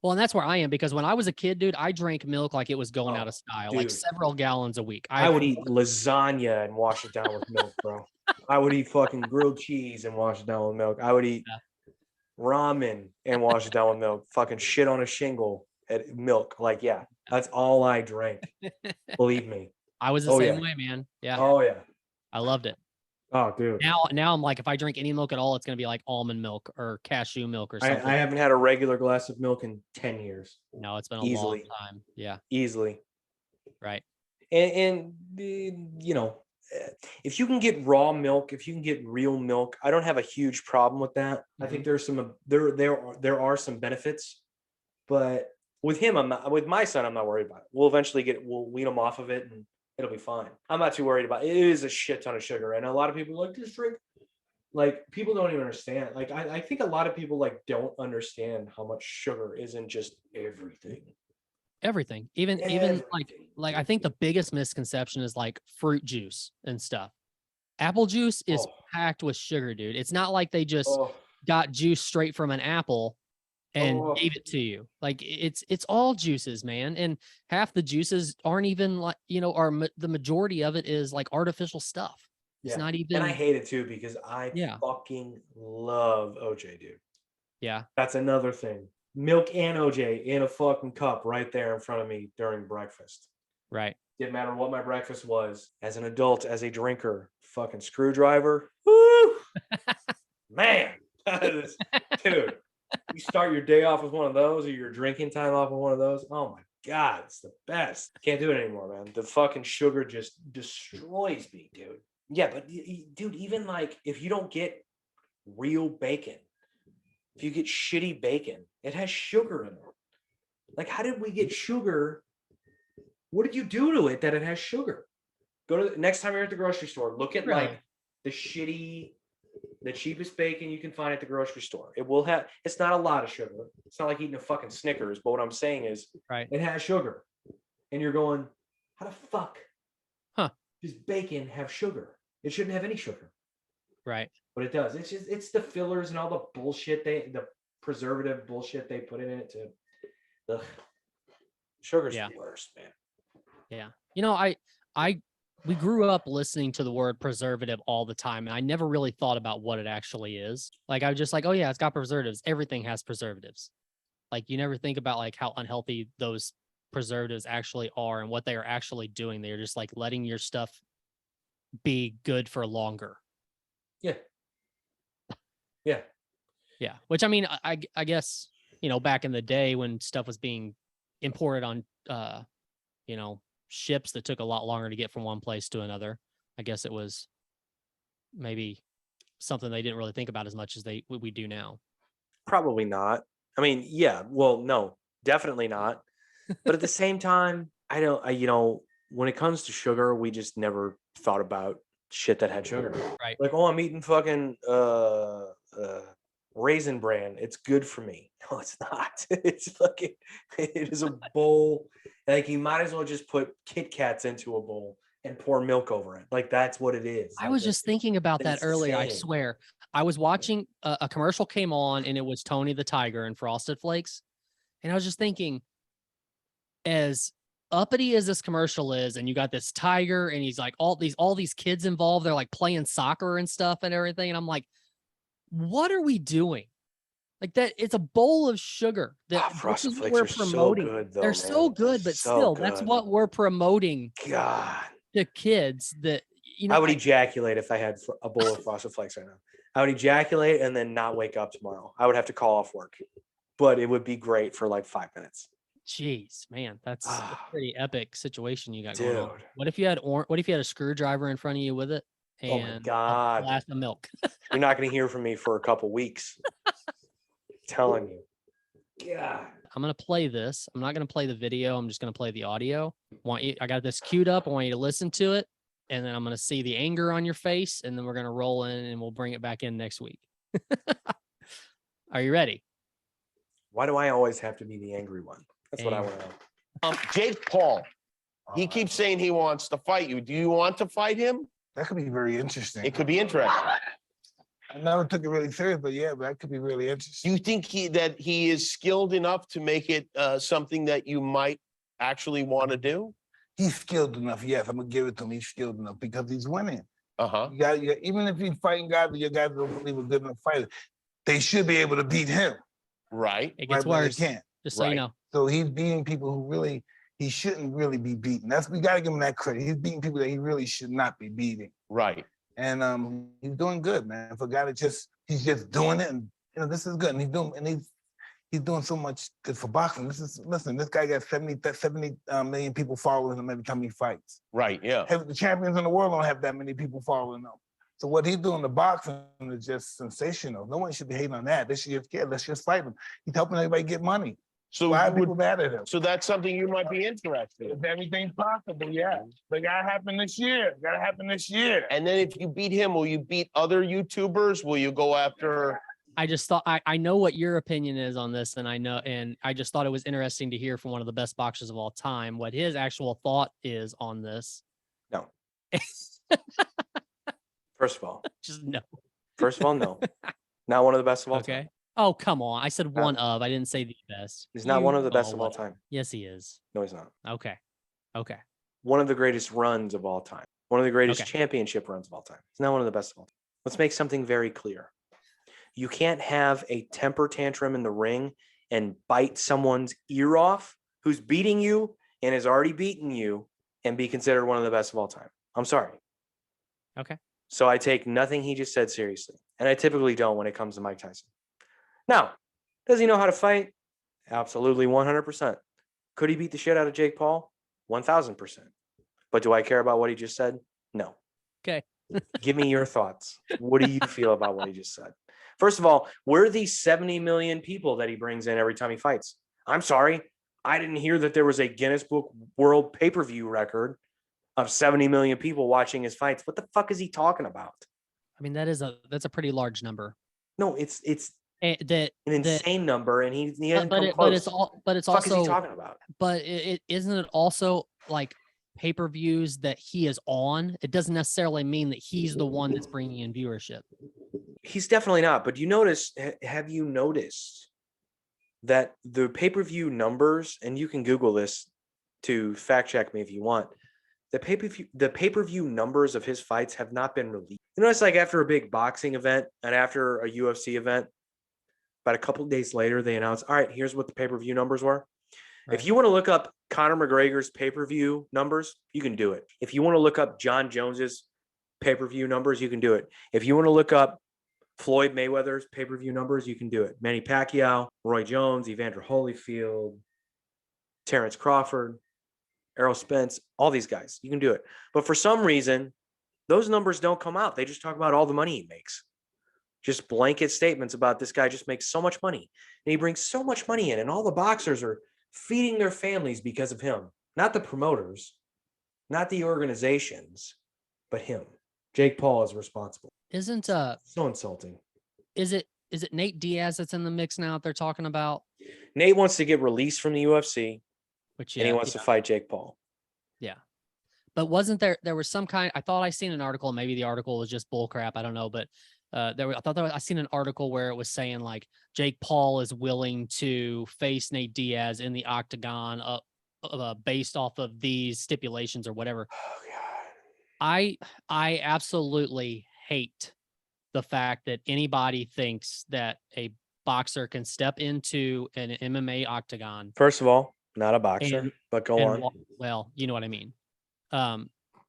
A: Well, and that's where I am because when I was a kid, dude, I drank milk like it was going out of style, like several gallons a week.
B: I would eat lasagna and wash it down with milk, bro. I would eat fucking grilled cheese and wash it down with milk. I would eat ramen and wash it down with milk. Fucking shit on a shingle at milk. Like, yeah, that's all I drank. Believe me.
A: I was the same way, man. Yeah.
B: Oh yeah.
A: I loved it.
B: Oh, dude.
A: Now I'm like, if I drink any milk at all, it's gonna be like almond milk or cashew milk or something.
B: I haven't had a regular glass of milk in 10 years.
A: No, it's been a long time. Yeah.
B: Easily.
A: Right.
B: And you know, if you can get raw milk, if you can get real milk, I don't have a huge problem with that. Mm-hmm. I think there's some there are some benefits, but with him, with my son, I'm not worried about it. We'll wean him off of it and it'll be fine. I'm not too worried about it. It is a shit ton of sugar. And a lot of people like, just drink. Like, people don't even understand. Like, I think a lot of people like don't understand how much sugar is in just everything.
A: Everything. Even like I think the biggest misconception is like fruit juice and stuff. Apple juice is packed with sugar, dude. It's not like they just got juice straight from an apple and
B: Oh.
A: gave it to you. Like it's all juices, man. And half the juices aren't even like, the majority of it is like artificial stuff. It's not even.
B: And I hate it too because I
A: Yeah.
B: fucking love OJ, dude.
A: Yeah.
B: That's another thing. Milk and OJ in a fucking cup right there in front of me during breakfast.
A: Right.
B: Didn't matter what my breakfast was. As an adult, as a drinker, fucking screwdriver. Woo! Man, dude, you start your day off with one of those or your drinking time off with one of those. Oh my God, it's the best. Can't do it anymore, man. The fucking sugar just destroys me, dude. Yeah, but dude, even like if you don't get real bacon, if you get shitty bacon, it has sugar in it. Like, how did we get sugar? What did you do to it that it has sugar? Go to next time you're at the grocery store, look at like the cheapest bacon you can find at the grocery store. It will have, it's not a lot of sugar. It's not like eating a fucking Snickers, but what I'm saying is it has sugar. And you're going, how the fuck does bacon have sugar? It shouldn't have any sugar.
A: Right.
B: But it does. It's the fillers and all the bullshit the preservative bullshit they put in it to sugar's the worst, man.
A: Yeah. We grew up listening to the word preservative all the time, and I never really thought about what it actually is. Like I was just like, oh yeah, it's got preservatives. Everything has preservatives. Like you never think about like how unhealthy those preservatives actually are and what they are actually doing. They're just like letting your stuff be good for longer.
B: Yeah. Yeah.
A: Yeah. Which I mean, I guess, back in the day when stuff was being imported on, ships that took a lot longer to get from one place to another, I guess it was maybe something they didn't really think about as much as we do now.
B: Probably not. I mean, yeah, well, no, definitely not. But at the same time, when it comes to sugar, we just never thought about shit that had sugar.
A: Right.
B: Like, oh, I'm eating fucking Raisin Bran. It's good for me. No, it's not. It's fucking, it is a bowl. Like, you might as well just put Kit Kats into a bowl and pour milk over it. Like, that's what it is.
A: I was just thinking about that earlier. I
B: insane.
A: swear. I was watching a commercial came on and it was Tony the Tiger and Frosted Flakes. And I was just thinking, as uppity as this commercial is, and you got this tiger and he's like all these kids involved, they're like playing soccer and stuff and everything. And I'm like, what are we doing? Like that, it's a bowl of sugar that
B: Frosted
A: this is what
B: Flakes
A: we're
B: are
A: promoting.
B: so good, though,
A: They're
B: man.
A: so good, but
B: So
A: still, that's
B: good.
A: what we're promoting
B: God.
A: to kids. That
B: I would ejaculate if I had a bowl of Frosted Flakes right now. I would ejaculate and then not wake up tomorrow. I would have to call off work, but it would be great for like 5 minutes.
A: Jeez, man, that's a pretty epic situation you got
B: Dude.
A: going on. What if you had a screwdriver in front of you with it and
B: Oh my God.
A: a glass of milk?
B: You're not going to hear from me for a couple weeks. Telling you. Yeah.
A: I'm going to play this. I'm not going to play the video. I'm just going to play the audio. I got this queued up. I want you to listen to it. And then I'm going to see the anger on your face. And then we're going to roll in and we'll bring it back in next week. Are you ready?
B: Why do I always have to be the angry one? That's what I want to know.
C: Jake Paul, he keeps saying he wants to fight you. Do you want to fight him?
D: That could be very interesting.
C: It could be interesting.
D: I never took it really serious, but yeah, that could be really
C: Do
D: interesting.
C: you think he is skilled enough to make it something that you might actually want to do?
D: He's skilled enough. Yes, I'm gonna give it to him. He's skilled enough because he's winning.
C: Uh-huh.
D: You got, even if he's fighting guys that your guys don't believe are good enough fighters, they should be able to beat him.
C: Right.
A: It gets
D: Right, but they
A: worse.
D: can't.
A: Just so you know.
D: So he's beating people who really he shouldn't really be beating. We got to give him that credit. He's beating people that he really should not be beating.
C: Right.
D: And he's doing good, man. For a guy that he's just doing it, and this is good. And he's doing so much good for boxing. This guy got 70 million people following him every time he fights.
C: Right. Yeah.
D: The champions in the world don't have that many people following them. So what he's doing to boxing is just sensational. No one should be hating on that. They should just care. Let's just fight him. He's helping everybody get money.
C: So
D: Why are people mad at him?
C: So that's something you might be interested in.
D: If everything's possible, yeah. But it gotta happen this year.
C: And then if you beat him, will you beat other YouTubers? Will you go after?
A: I just thought I know what your opinion is on this, and I just thought it was interesting to hear from one of the best boxers of all time what his actual thought is on this.
B: No. First of all.
A: Just no.
B: First of all, no. Not one of the best of all time.
A: Okay. Oh, come on. I said
B: Not-
A: one of. I didn't say the best.
B: He's not one of the best
A: oh,
B: of all
A: whatever.
B: time.
A: Yes, he is.
B: No, he's not.
A: Okay. Okay.
B: One of the greatest runs of all time. One of the greatest
A: Okay.
B: championship runs of all time. He's not one of the best of all time. Let's make something very clear. You can't have a temper tantrum in the ring and bite someone's ear off who's beating you and has already beaten you and be considered one of the best of all time. I'm sorry.
A: Okay.
B: So I take nothing he just said seriously. And I typically don't when it comes to Mike Tyson. Now, does he know how to fight? Absolutely 100%. Could he beat the shit out of Jake Paul? 1000%. But do I care about what he just said? No.
A: Okay.
B: Give me your thoughts. What do you feel about what he just said? First of all, where are these 70 million people that he brings in every time he fights? I'm sorry. I didn't hear that there was a Guinness Book World pay-per-view record of 70 million people watching his fights. What the fuck is he talking about?
A: I mean, that's a pretty large number.
B: No, it's
A: That
B: an insane number, and he hasn't come close.
A: but it's all but it's
B: What the fuck is he
A: also
B: talking about?
A: but it isn't it also like pay-per-views that he is on. It doesn't necessarily mean that he's the one that's bringing in viewership.
B: He's definitely not. But have you noticed that the pay-per-view numbers, and you can Google this to fact check me if you want, the pay-per-view numbers of his fights have not been released. You know, it's like after a big boxing event and after a UFC event, about a couple of days later, they announce, all right, here's what the pay-per-view numbers were.
A: Right.
B: If you want to look up Conor McGregor's pay-per-view numbers, you can do it. If you want to look up John Jones's pay-per-view numbers, you can do it. If you want to look up Floyd Mayweather's pay-per-view numbers, you can do it. Manny Pacquiao, Roy Jones, Evander Holyfield, Terrence Crawford, Errol Spence, all these guys, you can do it. But for some reason, those numbers don't come out. They just talk about all the money he makes. Just blanket statements about this guy just makes so much money. And he brings so much money in, and all the boxers are feeding their families because of him. Not the promoters, not the organizations, but him. Jake Paul is responsible.
A: Isn't
B: So insulting.
A: is it Nate Diaz that's in the mix now that they're talking about?
B: Nate wants to get released from the UFC,
A: Which
B: and he wants to fight Jake Paul.
A: But wasn't there was some kind, I thought I seen an article, maybe the article was just bull crap, I don't know, but I seen an article where it was saying like Jake Paul is willing to face Nate Diaz in the octagon based off of these stipulations or whatever.
B: Oh God.
A: I absolutely hate the fact that anybody thinks that a boxer can step into an MMA octagon.
B: First of all, not a boxer, but go on.
A: Well, you know what I mean.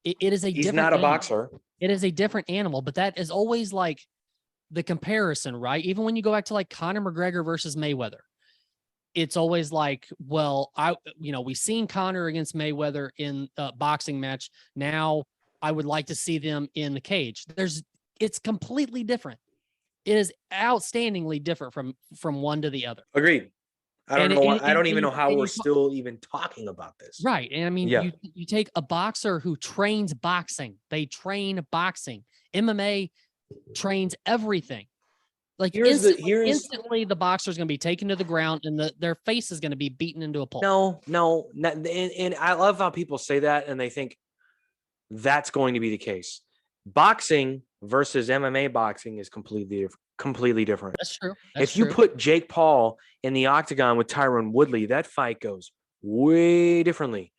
A: It is a
B: He's
A: different
B: not a
A: animal.
B: boxer.
A: It is a different animal, but that is always like the comparison, right? Even when you go back to like Conor McGregor versus Mayweather, it's always like, well, we've seen Conor against Mayweather in a boxing match. Now I would like to see them in the cage. It's completely different. It is outstandingly different from one to the other.
B: Agreed. I don't
A: And-
B: know.
A: and-
B: I don't
A: and
B: even know
A: you-
B: how
A: and
B: we're
A: you-
B: still even talking about this.
A: Right. And I mean,
B: Yeah.
A: you take a boxer who trains boxing. They train boxing. MMA trains everything. Like instantly the boxer's going to be taken to the ground and their face is going to be beaten into a pulp.
B: No. And I love how people say that and they think that's going to be the case. Boxing versus MMA boxing is completely different.
A: That's true.
B: If you put Jake Paul in the octagon with Tyron Woodley, that fight goes way differently.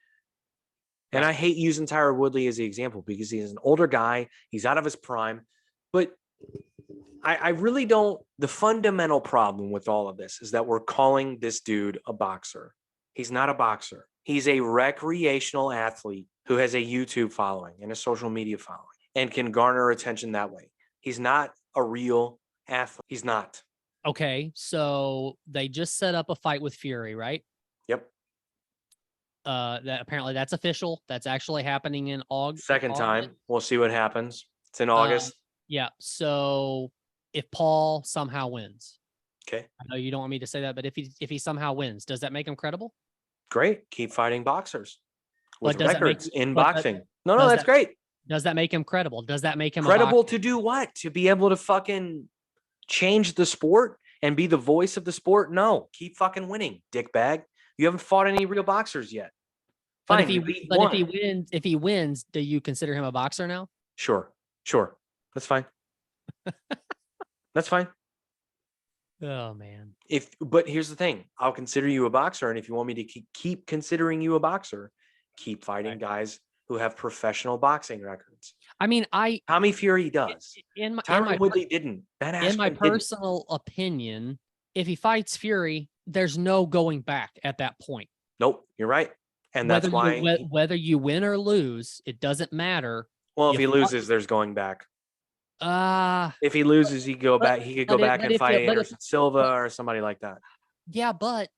B: And I hate using Tyron Woodley as the example because he's an older guy. He's out of his prime. But I really don't. The fundamental problem with all of this is that we're calling this dude a boxer. He's not a boxer. He's a recreational athlete who has a YouTube following and a social media following and can garner attention that way. He's not a real athlete. He's not.
A: Okay, so they just set up a fight with Fury, right?
B: Yep.
A: That apparently that's official. That's actually happening in August.
B: Second time. We'll see what happens. It's in August.
A: Yeah. So if Paul somehow wins,
B: Okay.
A: I know you don't want me to say that, but if he somehow wins, does that make him credible?
B: Great. Keep fighting boxers with
A: But does that make-
B: records in
A: but-
B: boxing. No,
A: does
B: that's
A: that-
B: great.
A: Does that make him credible? Does that make him
B: Credible to do what? To be able to fucking change the sport and be the voice of the sport? No. Keep fucking winning, dickbag. You haven't fought any real boxers yet.
A: But
B: Fine.
A: if he wins, do you consider him a boxer now?
B: Sure. That's fine. That's fine.
A: Oh man.
B: But here's the thing, I'll consider you a boxer, and if you want me to keep considering you a boxer, keep fighting
A: Right.
B: guys who have professional boxing records.
A: I mean,
B: Tommy Fury
A: i-
B: does.
A: in my
B: Tyron Woodley didn't. Ben
A: in my
B: Askren didn't.
A: personal opinion, if he fights Fury, there's no going back at that point.
B: Nope, you're right. And that's why.
A: Whether you win or lose, it doesn't matter.
B: Well, if
A: You
B: he
A: fought-
B: loses, there's going back.
A: Uh,
B: If he loses, he go
A: but-
B: back. He could
A: but
B: go
A: if-
B: back
A: but
B: and
A: if you-
B: fight
A: but if-
B: Anderson Silva
A: but-
B: or somebody like that.
A: yeah, but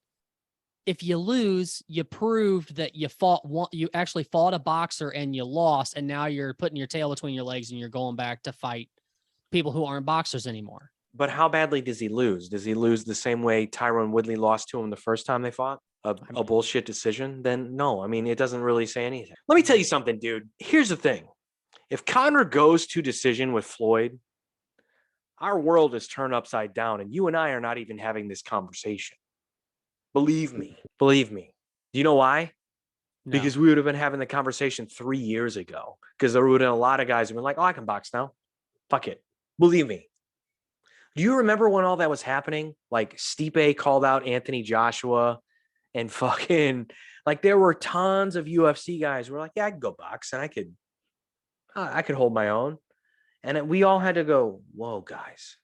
A: if you lose, you proved that you actually fought a boxer and you lost, and now you're putting your tail between your legs and you're going back to fight people who aren't boxers anymore.
B: But how badly does he lose? Does he lose the same way Tyron Woodley lost to him the first time they fought? A bullshit decision? Then no. I mean, it doesn't really say anything. Let me tell you something, dude. Here's the thing. If Conor goes to decision with Floyd, our world is turned upside down, and you and I are not even having this conversation. Believe me. Believe me. Do you know why?
A: No.
B: Because we would have been having the conversation 3 years ago. Because there would have been a lot of guys who been like, oh, I can box now. Fuck it. Believe me. Do you remember when all that was happening? Like Stipe called out Anthony Joshua and fucking like there were tons of UFC guys who were like, yeah, I could go box and I could hold my own. And we all had to go, whoa, guys.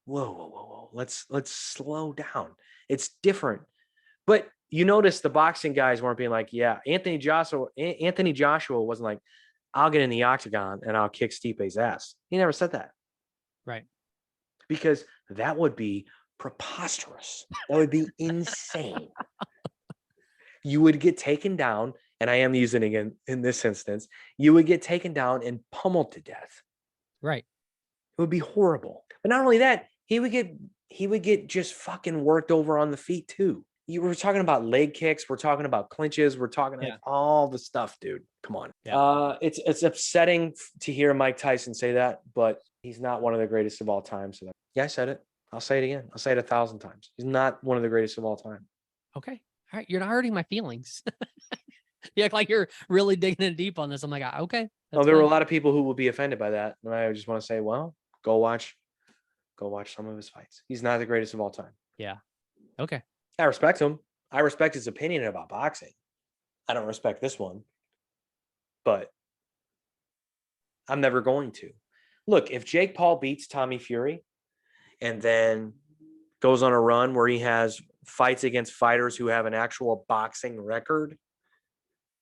B: Whoa. Let's slow down. It's different. But you notice the boxing guys weren't being like, yeah, Anthony Joshua wasn't like, I'll get in the octagon and I'll kick Stipe's ass. He never said that.
A: Right.
B: Because that would be preposterous. That would be insane. You would get taken down, and I am using it again in this instance, you would get taken down and pummeled to death.
A: Right.
B: It would be horrible. But not only that, he would get just fucking worked over on the feet too. You were talking about leg kicks, we're talking about clinches, we're talking like all the stuff, dude. Come on.
A: Yeah.
B: It's upsetting to hear Mike Tyson say that, but he's not one of the greatest of all time. So yeah, I said it. I'll say it again. I'll say it 1,000 times. He's not one of the greatest of all time.
A: Okay. All right. You're not hurting my feelings. You act like you're really digging in deep on this. I'm like, okay.
B: No, there were a lot of people who will be offended by that. And I just want to say, well, go watch some of his fights. He's not the greatest of all time.
A: Yeah. Okay.
B: I respect him. I respect his opinion about boxing. I don't respect this one, but I'm never going to. Look, if Jake Paul beats Tommy Fury and then goes on a run where he has fights against fighters who have an actual boxing record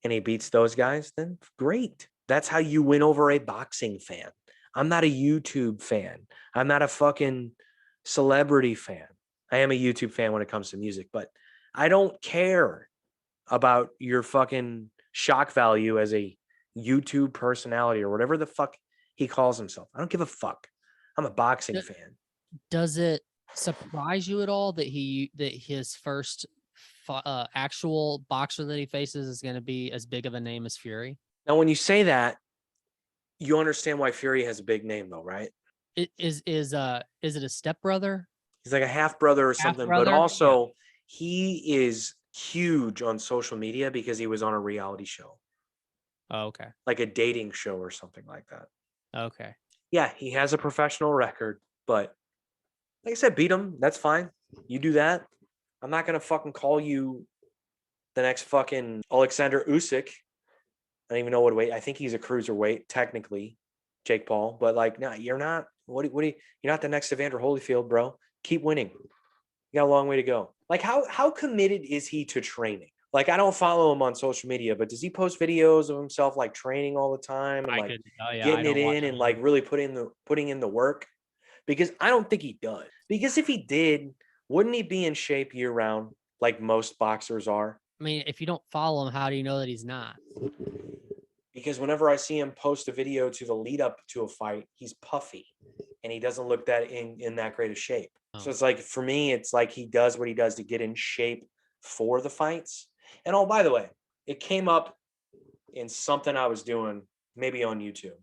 B: and he beats those guys, then great. That's how you win over a boxing fan. I'm not a YouTube fan. I'm not a fucking celebrity fan. I am a YouTube fan when it comes to music, but I don't care about your fucking shock value as a YouTube personality or whatever the fuck he calls himself. I don't give a fuck. I'm a boxing fan.
A: Does it surprise you at all that his first actual boxer that he faces is going to be as big of a name as Fury?
B: Now, when you say that, you understand why Fury has a big name, though, right?
A: Is it a stepbrother?
B: He's like a half brother or something, but
A: Half-brother?
B: also he is huge on social media because he was on a reality show,
A: Oh, okay.
B: like a dating show or something like that.
A: Okay.
B: Yeah, he has a professional record, but like I said, beat him. That's fine. You do that. I'm not gonna fucking call you the next fucking Alexander Usyk. I don't even know what weight. I think he's a cruiserweight, technically, Jake Paul. But like, no, you're not. What do you? You're not the next Evander Holyfield, bro. Keep winning. You got a long way to go. Like, how committed is he to training? Like, I don't follow him on social media, but does he post videos of himself like training all the time and like getting it in and like really putting in the work? Because I don't think he does. Because if he did, wouldn't he be in shape year round like most boxers are?
A: I mean, if you don't follow him, how do you know that he's not?
B: Because whenever I see him post a video to the lead up to a fight, he's puffy and he doesn't look that in that great of shape.
A: Oh.
B: So it's like, for me, it's like he does what he does to get in shape for the fights. And oh, by the way, it came up in something I was doing, maybe on YouTube.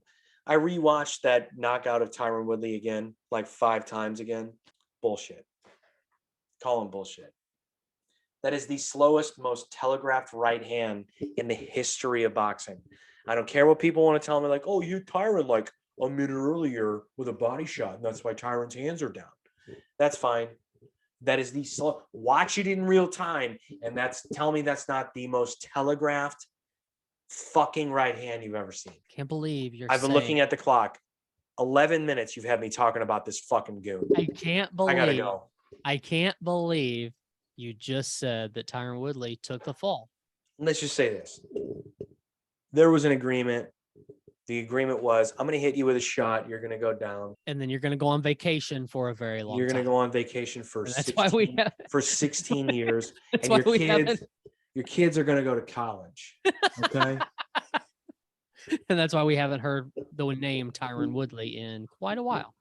B: I rewatched that knockout of Tyron Woodley again, like 5 times again. Bullshit. Call him bullshit. That is the slowest, most telegraphed right hand in the history of boxing. I don't care what people want to tell me, like, oh, you Tyron like a minute earlier with a body shot, and that's why Tyron's hands are down. That's fine. That is the slow. Watch it in real time, and tell me that's not the most telegraphed fucking right hand you've ever seen.
A: Can't believe you're
B: I've been looking at the clock. 11 minutes you've had me talking about this fucking goon.
A: I can't
B: I gotta
A: believe
B: go.
A: I can't believe you just said that Tyron Woodley took the fall.
B: Let's just say this. There was an agreement. The agreement was, I'm going to hit you with a shot. You're going to go down.
A: And then you're going to go on vacation for a very long
B: You're
A: time.
B: going to go on vacation for
A: And that's
B: 16,
A: why we have,
B: for 16 years.
A: that's
B: And
A: why
B: your
A: we
B: kids,
A: haven't,
B: your kids are going to go to college. Okay.
A: and that's why we haven't heard the name Tyron Woodley in quite a while.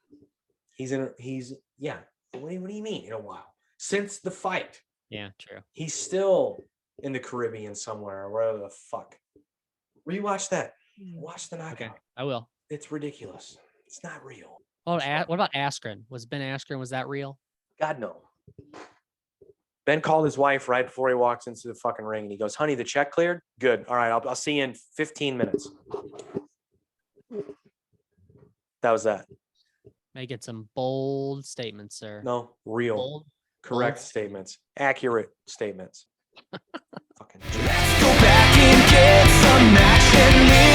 B: Yeah. What do you mean in a while? Since the fight.
A: Yeah, true.
B: He's still in the Caribbean somewhere or wherever the fuck. Rewatch that. Watch the knockout.
A: Okay, I will.
B: It's ridiculous. It's not real.
A: Oh, what about Askren? Was Ben Askren, was that real?
B: God, no. Ben called his wife right before he walks into the fucking ring and he goes, honey, the check cleared? Good. All right. I'll see you in 15 minutes. That was that.
A: Making some bold statements, sir.
B: No, real.
A: Bold.
B: Correct
A: bold.
B: statements. Accurate statements. Fucking.
E: Let's go back and get some action.